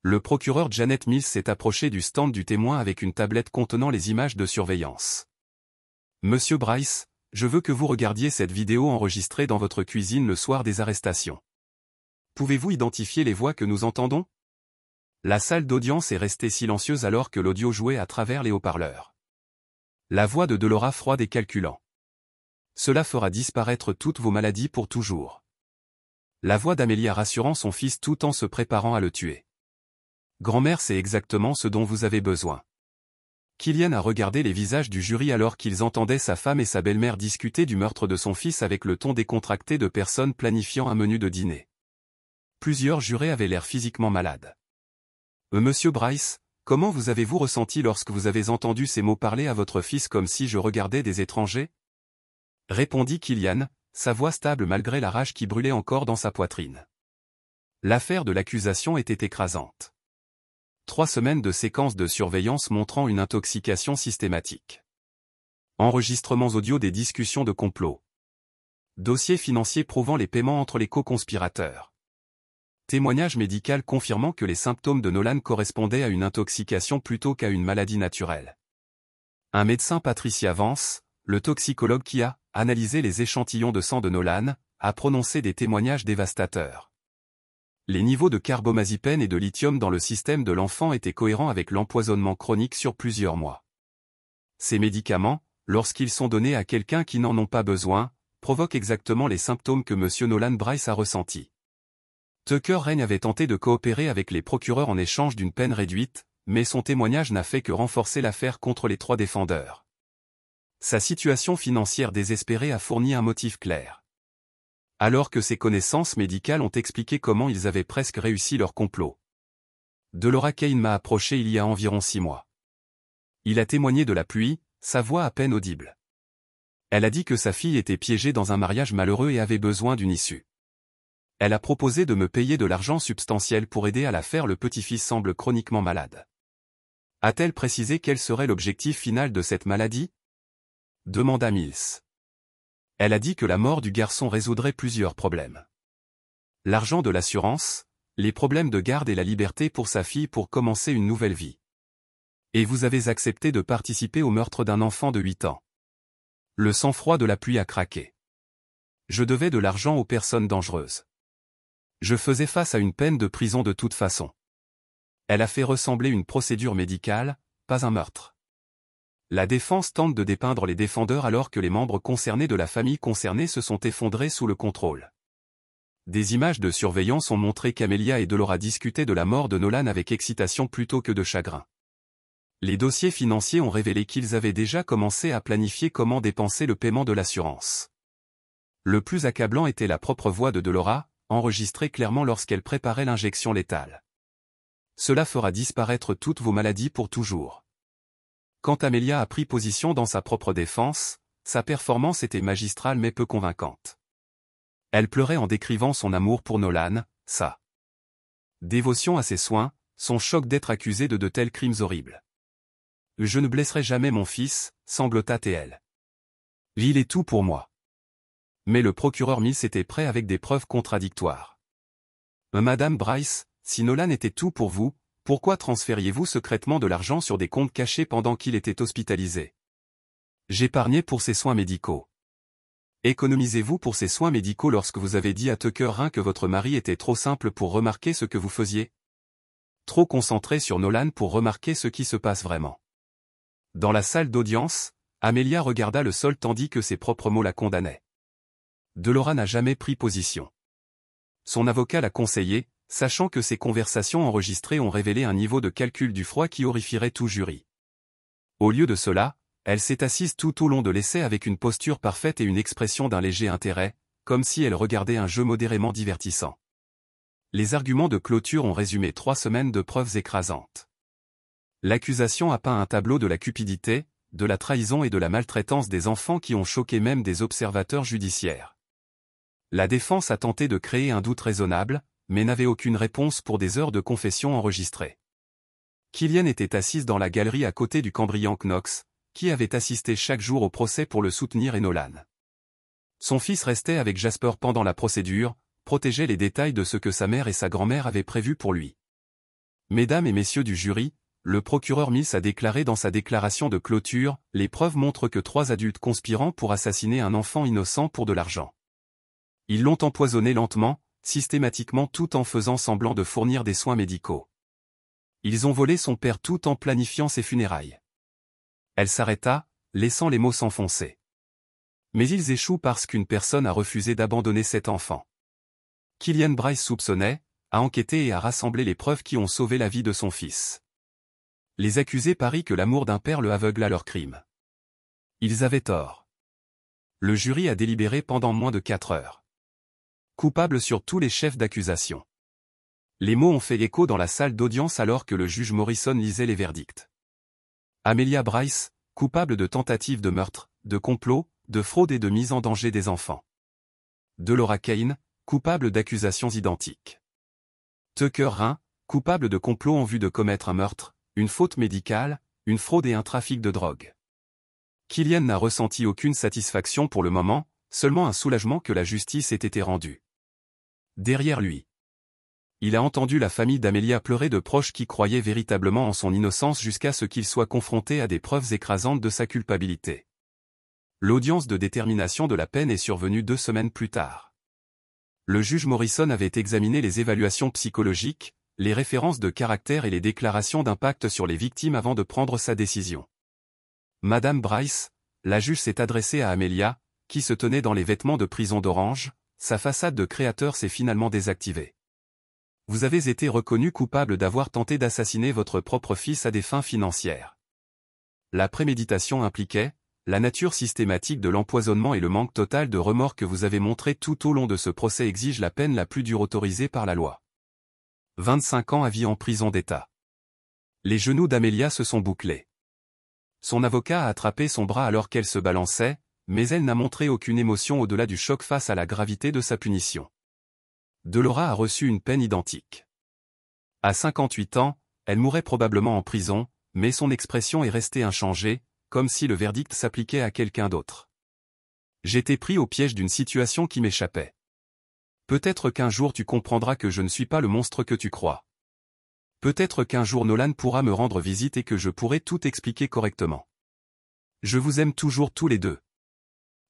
Le procureur Janet Mills s'est approché du stand du témoin avec une tablette contenant les images de surveillance. « Monsieur Bryce, je veux que vous regardiez cette vidéo enregistrée dans votre cuisine le soir des arrestations. Pouvez-vous identifier les voix que nous entendons ?» La salle d'audience est restée silencieuse alors que l'audio jouait à travers les haut-parleurs. La voix de Dolora froide et calculant. « Cela fera disparaître toutes vos maladies pour toujours. » La voix d'Amelia rassurant son fils tout en se préparant à le tuer. « Grand-mère, c'est exactement ce dont vous avez besoin. » Killian a regardé les visages du jury alors qu'ils entendaient sa femme et sa belle-mère discuter du meurtre de son fils avec le ton décontracté de personnes planifiant un menu de dîner. Plusieurs jurés avaient l'air physiquement malades. « Monsieur Bryce, comment vous avez-vous ressenti lorsque vous avez entendu ces mots parler à votre fils comme si je regardais des étrangers ?» répondit Killian, sa voix stable malgré la rage qui brûlait encore dans sa poitrine. L'affaire de l'accusation était écrasante. 3 semaines de séquences de surveillance montrant une intoxication systématique. Enregistrements audio des discussions de complot. Dossier financier prouvant les paiements entre les co-conspirateurs. Témoignage médical confirmant que les symptômes de Nolan correspondaient à une intoxication plutôt qu'à une maladie naturelle. Un médecin Patricia Vance, le toxicologue qui a analysé les échantillons de sang de Nolan, a prononcé des témoignages dévastateurs. Les niveaux de carbamazépine et de lithium dans le système de l'enfant étaient cohérents avec l'empoisonnement chronique sur plusieurs mois. Ces médicaments, lorsqu'ils sont donnés à quelqu'un qui n'en ont pas besoin, provoquent exactement les symptômes que M. Nolan Bryce a ressentis. Tucker Rain avait tenté de coopérer avec les procureurs en échange d'une peine réduite, mais son témoignage n'a fait que renforcer l'affaire contre les 3 défendeurs. Sa situation financière désespérée a fourni un motif clair. Alors que ses connaissances médicales ont expliqué comment ils avaient presque réussi leur complot. Delora Kane m'a approché il y a environ 6 mois. Il a témoigné de la pluie, sa voix à peine audible. Elle a dit que sa fille était piégée dans un mariage malheureux et avait besoin d'une issue. Elle a proposé de me payer de l'argent substantiel pour aider à la faire. Le petit-fils semble chroniquement malade. A-t-elle précisé quel serait l'objectif final de cette maladie? Demanda Mills. Elle a dit que la mort du garçon résoudrait plusieurs problèmes. L'argent de l'assurance, les problèmes de garde et la liberté pour sa fille pour commencer une nouvelle vie. Et vous avez accepté de participer au meurtre d'un enfant de 8 ans. Le sang-froid de la pluie a craqué. Je devais de l'argent aux personnes dangereuses. Je faisais face à une peine de prison de toute façon. Elle a fait ressembler une procédure médicale, pas un meurtre. La défense tente de dépeindre les défendeurs alors que les membres concernés de la famille concernée se sont effondrés sous le contrôle. Des images de surveillance ont montré qu'Amelia et Delora discutaient de la mort de Nolan avec excitation plutôt que de chagrin. Les dossiers financiers ont révélé qu'ils avaient déjà commencé à planifier comment dépenser le paiement de l'assurance. Le plus accablant était la propre voix de Delora, enregistrée clairement lorsqu'elle préparait l'injection létale. Cela fera disparaître toutes vos maladies pour toujours. Quand Amelia a pris position dans sa propre défense, sa performance était magistrale mais peu convaincante. Elle pleurait en décrivant son amour pour Nolan, sa dévotion à ses soins, son choc d'être accusée de tels crimes horribles. « Je ne blesserai jamais mon fils », sanglota-t-elle. « Il est tout pour moi. » Mais le procureur Mills était prêt avec des preuves contradictoires. « Madame Bryce, si Nolan était tout pour vous, pourquoi transfériez-vous secrètement de l'argent sur des comptes cachés pendant qu'il était hospitalisé? J'épargnais pour ses soins médicaux. Économisez-vous pour ses soins médicaux lorsque vous avez dit à Tucker Rain que votre mari était trop simple pour remarquer ce que vous faisiez? Trop concentré sur Nolan pour remarquer ce qui se passe vraiment. » Dans la salle d'audience, Amelia regarda le sol tandis que ses propres mots la condamnaient. Delora n'a jamais pris position. Son avocat l'a conseillé, sachant que ces conversations enregistrées ont révélé un niveau de calcul du froid qui horrifierait tout jury. Au lieu de cela, elle s'est assise tout au long de l'essai avec une posture parfaite et une expression d'un léger intérêt, comme si elle regardait un jeu modérément divertissant. Les arguments de clôture ont résumé 3 semaines de preuves écrasantes. L'accusation a peint un tableau de la cupidité, de la trahison et de la maltraitance des enfants qui ont choqué même des observateurs judiciaires. La défense a tenté de créer un doute raisonnable, mais n'avait aucune réponse pour des heures de confession enregistrées. Killian était assise dans la galerie à côté du cambrian Knox, qui avait assisté chaque jour au procès pour le soutenir et Nolan. Son fils restait avec Jasper pendant la procédure, protégeait les détails de ce que sa mère et sa grand-mère avaient prévu pour lui. Mesdames et messieurs du jury, le procureur Mills a déclaré dans sa déclaration de clôture, les preuves montrent que 3 adultes conspirant pour assassiner un enfant innocent pour de l'argent. Ils l'ont empoisonné lentement, systématiquement tout en faisant semblant de fournir des soins médicaux. Ils ont volé son père tout en planifiant ses funérailles. Elle s'arrêta, laissant les mots s'enfoncer. Mais ils échouent parce qu'une personne a refusé d'abandonner cet enfant. Killian Bryce soupçonnait, a enquêté et a rassemblé les preuves qui ont sauvé la vie de son fils. Les accusés parient que l'amour d'un père le aveugle à leur crime. Ils avaient tort. Le jury a délibéré pendant moins de 4 heures. Coupable sur tous les chefs d'accusation. Les mots ont fait écho dans la salle d'audience alors que le juge Morrison lisait les verdicts. Amelia Bryce, coupable de tentative de meurtre, de complot, de fraude et de mise en danger des enfants. Delora Kane, coupable d'accusations identiques. Tucker Rain, coupable de complot en vue de commettre un meurtre, une faute médicale, une fraude et un trafic de drogue. Killian n'a ressenti aucune satisfaction pour le moment, seulement un soulagement que la justice ait été rendue. Derrière lui. Il a entendu la famille d'Amelia pleurer de proches qui croyaient véritablement en son innocence jusqu'à ce qu'il soit confronté à des preuves écrasantes de sa culpabilité. L'audience de détermination de la peine est survenue 2 semaines plus tard. Le juge Morrison avait examiné les évaluations psychologiques, les références de caractère et les déclarations d'impact sur les victimes avant de prendre sa décision. Madame Bryce, la juge s'est adressée à Amelia, qui se tenait dans les vêtements de prison d'Orange, sa façade de créateur s'est finalement désactivée. Vous avez été reconnu coupable d'avoir tenté d'assassiner votre propre fils à des fins financières. La préméditation impliquait la nature systématique de l'empoisonnement et le manque total de remords que vous avez montré tout au long de ce procès exige la peine la plus dure autorisée par la loi. 25 ans à vie en prison d'État. Les genoux d'Amelia se sont bouclés. Son avocat a attrapé son bras alors qu'elle se balançait, mais elle n'a montré aucune émotion au-delà du choc face à la gravité de sa punition. Delora a reçu une peine identique. À 58 ans, elle mourrait probablement en prison, mais son expression est restée inchangée, comme si le verdict s'appliquait à quelqu'un d'autre. J'étais pris au piège d'une situation qui m'échappait. Peut-être qu'un jour tu comprendras que je ne suis pas le monstre que tu crois. Peut-être qu'un jour Nolan pourra me rendre visite et que je pourrai tout expliquer correctement. Je vous aime toujours tous les deux.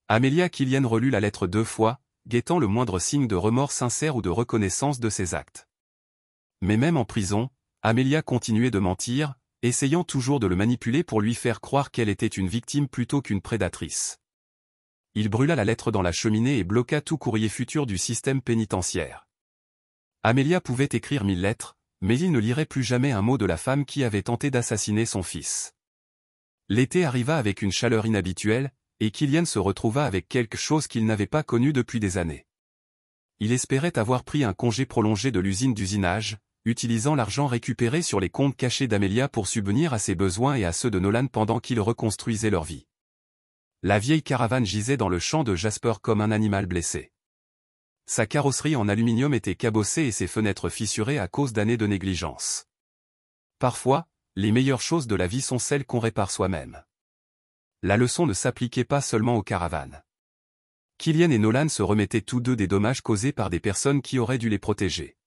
Amelia Killian relut la lettre 2 fois, guettant le moindre signe de remords sincère ou de reconnaissance de ses actes. Mais même en prison, Amelia continuait de mentir, essayant toujours de le manipuler pour lui faire croire qu'elle était une victime plutôt qu'une prédatrice. Il brûla la lettre dans la cheminée et bloqua tout courrier futur du système pénitentiaire. Amelia pouvait écrire 1000 lettres, mais il ne lirait plus jamais un mot de la femme qui avait tenté d'assassiner son fils. L'été arriva avec une chaleur inhabituelle, et Killian se retrouva avec quelque chose qu'il n'avait pas connu depuis des années. Il espérait avoir pris un congé prolongé de l'usine d'usinage, utilisant l'argent récupéré sur les comptes cachés d'Amelia pour subvenir à ses besoins et à ceux de Nolan pendant qu'ils reconstruisaient leur vie. La vieille caravane gisait dans le champ de Jasper comme un animal blessé. Sa carrosserie en aluminium était cabossée et ses fenêtres fissurées à cause d'années de négligence. Parfois, les meilleures choses de la vie sont celles qu'on répare soi-même. La leçon ne s'appliquait pas seulement aux caravanes. Killian et Nolan se remettaient tous deux des dommages causés par des personnes qui auraient dû les protéger.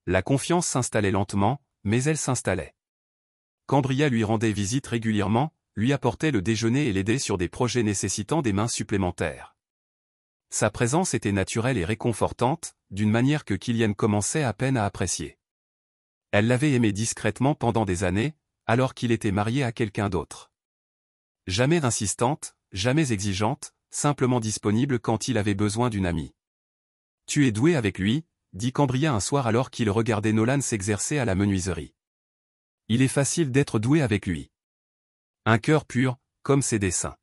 La confiance s'installait lentement, mais elle s'installait. Cambria lui rendait visite régulièrement, lui apportait le déjeuner et l'aidait sur des projets nécessitant des mains supplémentaires. Sa présence était naturelle et réconfortante, d'une manière que Killian commençait à peine à apprécier. Elle l'avait aimé discrètement pendant des années, alors qu'il était marié à quelqu'un d'autre. Jamais insistante, jamais exigeante, simplement disponible quand il avait besoin d'une amie. « Tu es doué avec lui », dit Cambria un soir alors qu'il regardait Nolan s'exercer à la menuiserie. « Il est facile d'être doué avec lui. Un cœur pur, comme ses dessins.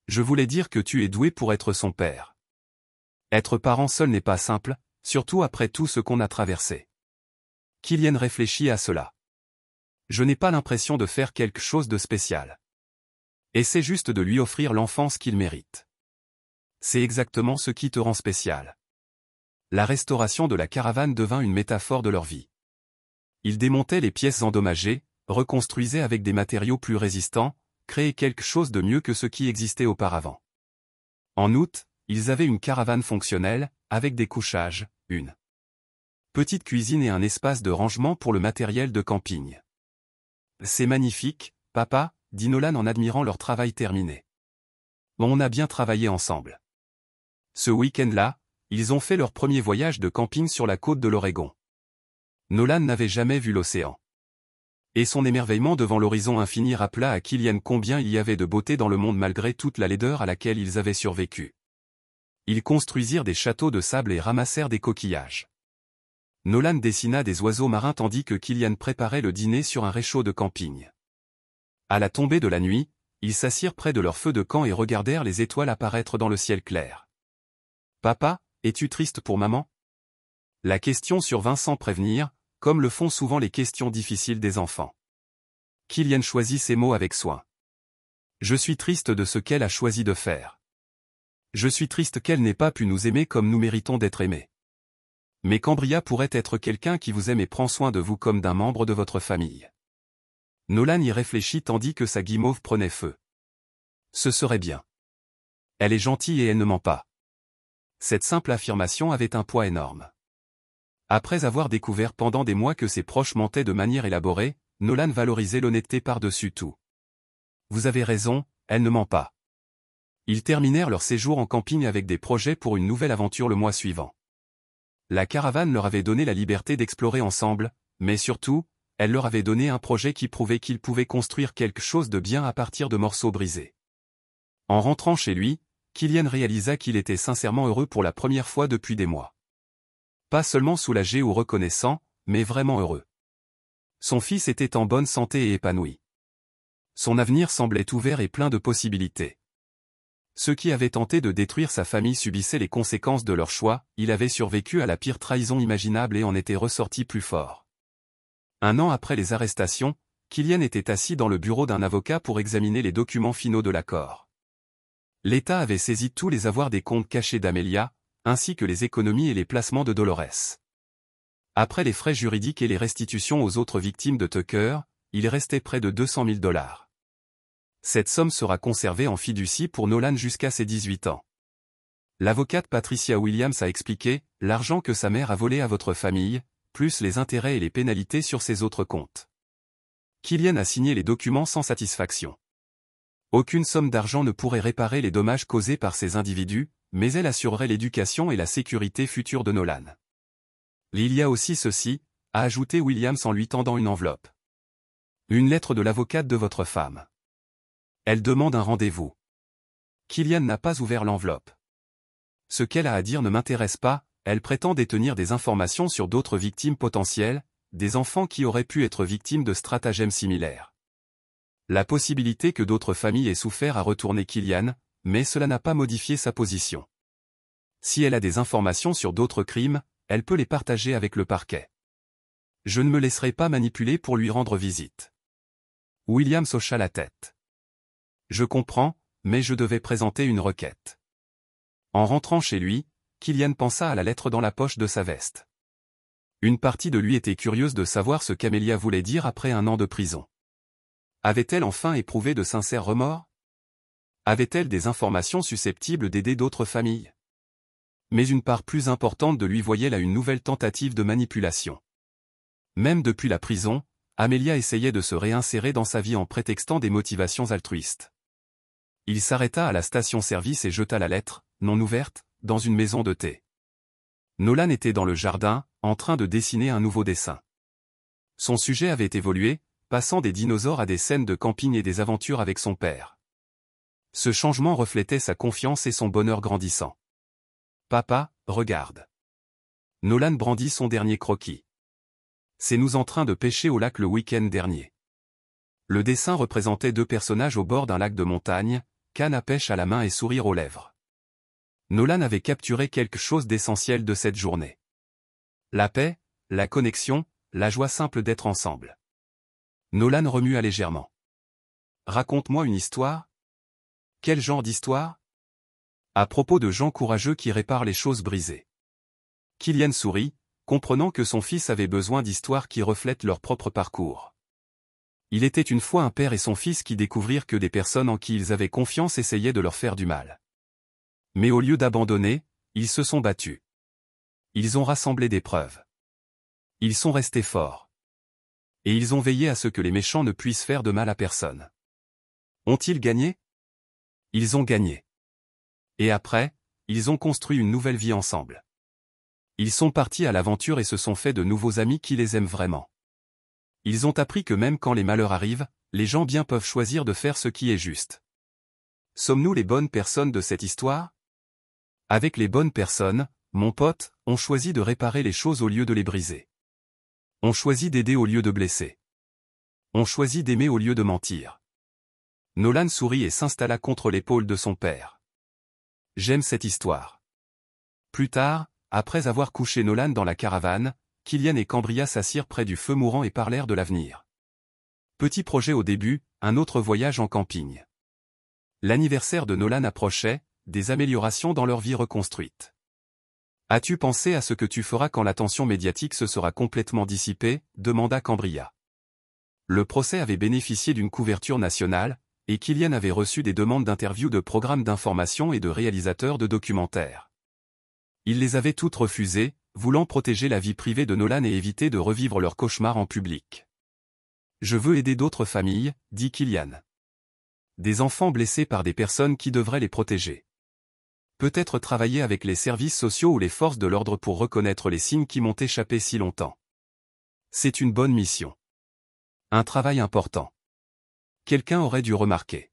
Je voulais dire que tu es doué pour être son père. Être parent seul n'est pas simple, surtout après tout ce qu'on a traversé. » Killian réfléchit à cela. « Je n'ai pas l'impression de faire quelque chose de spécial. Essaie juste de lui offrir l'enfance qu'il mérite. C'est exactement ce qui te rend spécial. » La restauration de la caravane devint une métaphore de leur vie. Ils démontaient les pièces endommagées, reconstruisaient avec des matériaux plus résistants, créaient quelque chose de mieux que ce qui existait auparavant. En août, ils avaient une caravane fonctionnelle, avec des couchages, une petite cuisine et un espace de rangement pour le matériel de camping. « C'est magnifique, papa », dit Nolan en admirant leur travail terminé. « On a bien travaillé ensemble. » Ce week-end-là, ils ont fait leur premier voyage de camping sur la côte de l'Oregon. Nolan n'avait jamais vu l'océan. Et son émerveillement devant l'horizon infini rappela à Killian combien il y avait de beauté dans le monde malgré toute la laideur à laquelle ils avaient survécu. Ils construisirent des châteaux de sable et ramassèrent des coquillages. Nolan dessina des oiseaux marins tandis que Killian préparait le dîner sur un réchaud de camping. À la tombée de la nuit, ils s'assirent près de leur feu de camp et regardèrent les étoiles apparaître dans le ciel clair. « Papa, es-tu triste pour maman ?» La question survint sans prévenir, comme le font souvent les questions difficiles des enfants. Killian choisit ses mots avec soin. « Je suis triste de ce qu'elle a choisi de faire. Je suis triste qu'elle n'ait pas pu nous aimer comme nous méritons d'être aimés. Mais Cambria pourrait être quelqu'un qui vous aime et prend soin de vous comme d'un membre de votre famille. » Nolan y réfléchit tandis que sa guimauve prenait feu. « Ce serait bien. Elle est gentille et elle ne ment pas. » Cette simple affirmation avait un poids énorme. Après avoir découvert pendant des mois que ses proches mentaient de manière élaborée, Nolan valorisait l'honnêteté par-dessus tout. « Vous avez raison, elle ne ment pas. Ils terminèrent leur séjour en camping avec des projets pour une nouvelle aventure le mois suivant. La caravane leur avait donné la liberté d'explorer ensemble, mais surtout, elle leur avait donné un projet qui prouvait qu'ils pouvaient construire quelque chose de bien à partir de morceaux brisés. En rentrant chez lui, Kylian réalisa qu'il était sincèrement heureux pour la première fois depuis des mois. Pas seulement soulagé ou reconnaissant, mais vraiment heureux. Son fils était en bonne santé et épanoui. Son avenir semblait ouvert et plein de possibilités. Ceux qui avaient tenté de détruire sa famille subissaient les conséquences de leur choix, il avait survécu à la pire trahison imaginable et en était ressorti plus fort. Un an après les arrestations, Kylian était assis dans le bureau d'un avocat pour examiner les documents finaux de l'accord. L'État avait saisi tous les avoirs des comptes cachés d'Amelia, ainsi que les économies et les placements de Dolores. Après les frais juridiques et les restitutions aux autres victimes de Tucker, il restait près de 200 000 $. Cette somme sera conservée en fiducie pour Nolan jusqu'à ses 18 ans. L'avocate Patricia Williams a expliqué « L'argent que sa mère a volé à votre famille, plus les intérêts et les pénalités sur ses autres comptes. » Kylian a signé les documents sans satisfaction. Aucune somme d'argent ne pourrait réparer les dommages causés par ces individus, mais elle assurerait l'éducation et la sécurité future de Nolan. Il y a aussi ceci, a ajouté Williams en lui tendant une enveloppe. Une lettre de l'avocate de votre femme. Elle demande un rendez-vous. Kylian n'a pas ouvert l'enveloppe. Ce qu'elle a à dire ne m'intéresse pas, elle prétend détenir des informations sur d'autres victimes potentielles, des enfants qui auraient pu être victimes de stratagèmes similaires. La possibilité que d'autres familles aient souffert a retourné Kylian, mais cela n'a pas modifié sa position. Si elle a des informations sur d'autres crimes, elle peut les partager avec le parquet. Je ne me laisserai pas manipuler pour lui rendre visite. Williams hocha la tête. Je comprends, mais je devais présenter une requête. En rentrant chez lui, Kylian pensa à la lettre dans la poche de sa veste. Une partie de lui était curieuse de savoir ce qu'Amelia voulait dire après un an de prison. Avait-elle enfin éprouvé de sincères remords? Avait-elle des informations susceptibles d'aider d'autres familles? Mais une part plus importante de lui voyait là une nouvelle tentative de manipulation. Même depuis la prison, Amelia essayait de se réinsérer dans sa vie en prétextant des motivations altruistes. Il s'arrêta à la station-service et jeta la lettre, non ouverte, dans une maison de thé. Nolan était dans le jardin, en train de dessiner un nouveau dessin. Son sujet avait évolué, passant des dinosaures à des scènes de camping et des aventures avec son père. Ce changement reflétait sa confiance et son bonheur grandissant. « Papa, regarde. » Nolan brandit son dernier croquis. « C'est nous en train de pêcher au lac le week-end dernier. » Le dessin représentait deux personnages au bord d'un lac de montagne, canne à pêche à la main et sourire aux lèvres. Nolan avait capturé quelque chose d'essentiel de cette journée. La paix, la connexion, la joie simple d'être ensemble. Nolan remua légèrement. « Raconte-moi une histoire. » « Quel genre d'histoire ? » À propos de gens courageux qui réparent les choses brisées. Kylian sourit, comprenant que son fils avait besoin d'histoires qui reflètent leur propre parcours. Il était une fois un père et son fils qui découvrirent que des personnes en qui ils avaient confiance essayaient de leur faire du mal. Mais au lieu d'abandonner, ils se sont battus. Ils ont rassemblé des preuves. Ils sont restés forts. Et ils ont veillé à ce que les méchants ne puissent faire de mal à personne. Ont-ils gagné ? Ils ont gagné. Et après, ils ont construit une nouvelle vie ensemble. Ils sont partis à l'aventure et se sont fait de nouveaux amis qui les aiment vraiment. Ils ont appris que même quand les malheurs arrivent, les gens bien peuvent choisir de faire ce qui est juste. Sommes-nous les bonnes personnes de cette histoire ? Avec les bonnes personnes, mon pote, on choisit de réparer les choses au lieu de les briser. On choisit d'aider au lieu de blesser. On choisit d'aimer au lieu de mentir. Nolan sourit et s'installa contre l'épaule de son père. J'aime cette histoire. Plus tard, après avoir couché Nolan dans la caravane, Kylian et Cambria s'assirent près du feu mourant et parlèrent de l'avenir. Petit projet au début, un autre voyage en camping. L'anniversaire de Nolan approchait, des améliorations dans leur vie reconstruite. As-tu pensé à ce que tu feras quand l'attention médiatique se sera complètement dissipée ? Demanda Cambria. Le procès avait bénéficié d'une couverture nationale, et Kylian avait reçu des demandes d'interviews de programmes d'information et de réalisateurs de documentaires. Il les avait toutes refusées, voulant protéger la vie privée de Nolan et éviter de revivre leur cauchemar en public. « Je veux aider d'autres familles, dit Kylian. Des enfants blessés par des personnes qui devraient les protéger. Peut-être travailler avec les services sociaux ou les forces de l'ordre pour reconnaître les signes qui m'ont échappé si longtemps. C'est une bonne mission. Un travail important. Quelqu'un aurait dû remarquer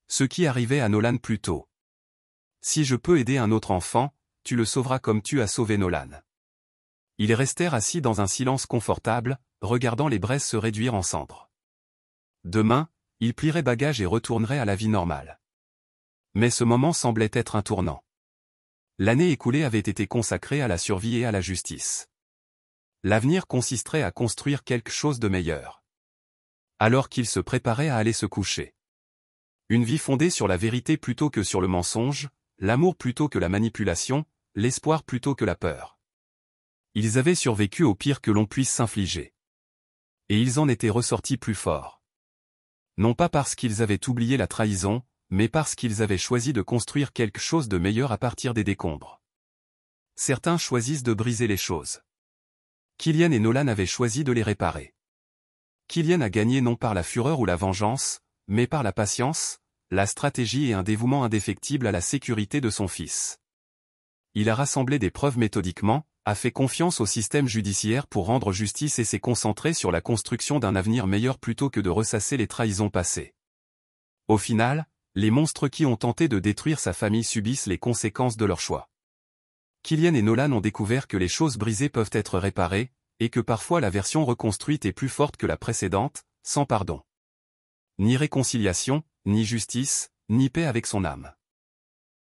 ce qui arrivait à Nolan plus tôt. Si je peux aider un autre enfant, tu le sauveras comme tu as sauvé Nolan. Ils restèrent assis dans un silence confortable, regardant les braises se réduire en cendres. Demain, ils plieraient bagages et retourneraient à la vie normale. Mais ce moment semblait être un tournant. L'année écoulée avait été consacrée à la survie et à la justice. L'avenir consisterait à construire quelque chose de meilleur. Alors qu'ils se préparaient à aller se coucher. Une vie fondée sur la vérité plutôt que sur le mensonge, l'amour plutôt que la manipulation, l'espoir plutôt que la peur. Ils avaient survécu au pire que l'on puisse s'infliger. Et ils en étaient ressortis plus forts. Non pas parce qu'ils avaient oublié la trahison, mais parce qu'ils avaient choisi de construire quelque chose de meilleur à partir des décombres. Certains choisissent de briser les choses. Killian et Nolan avaient choisi de les réparer. Killian a gagné non par la fureur ou la vengeance, mais par la patience, la stratégie et un dévouement indéfectible à la sécurité de son fils. Il a rassemblé des preuves méthodiquement, a fait confiance au système judiciaire pour rendre justice et s'est concentré sur la construction d'un avenir meilleur plutôt que de ressasser les trahisons passées. Au final, les monstres qui ont tenté de détruire sa famille subissent les conséquences de leur choix. Killian et Nolan ont découvert que les choses brisées peuvent être réparées, et que parfois la version reconstruite est plus forte que la précédente, sans pardon. Ni réconciliation, ni justice, ni paix avec son âme.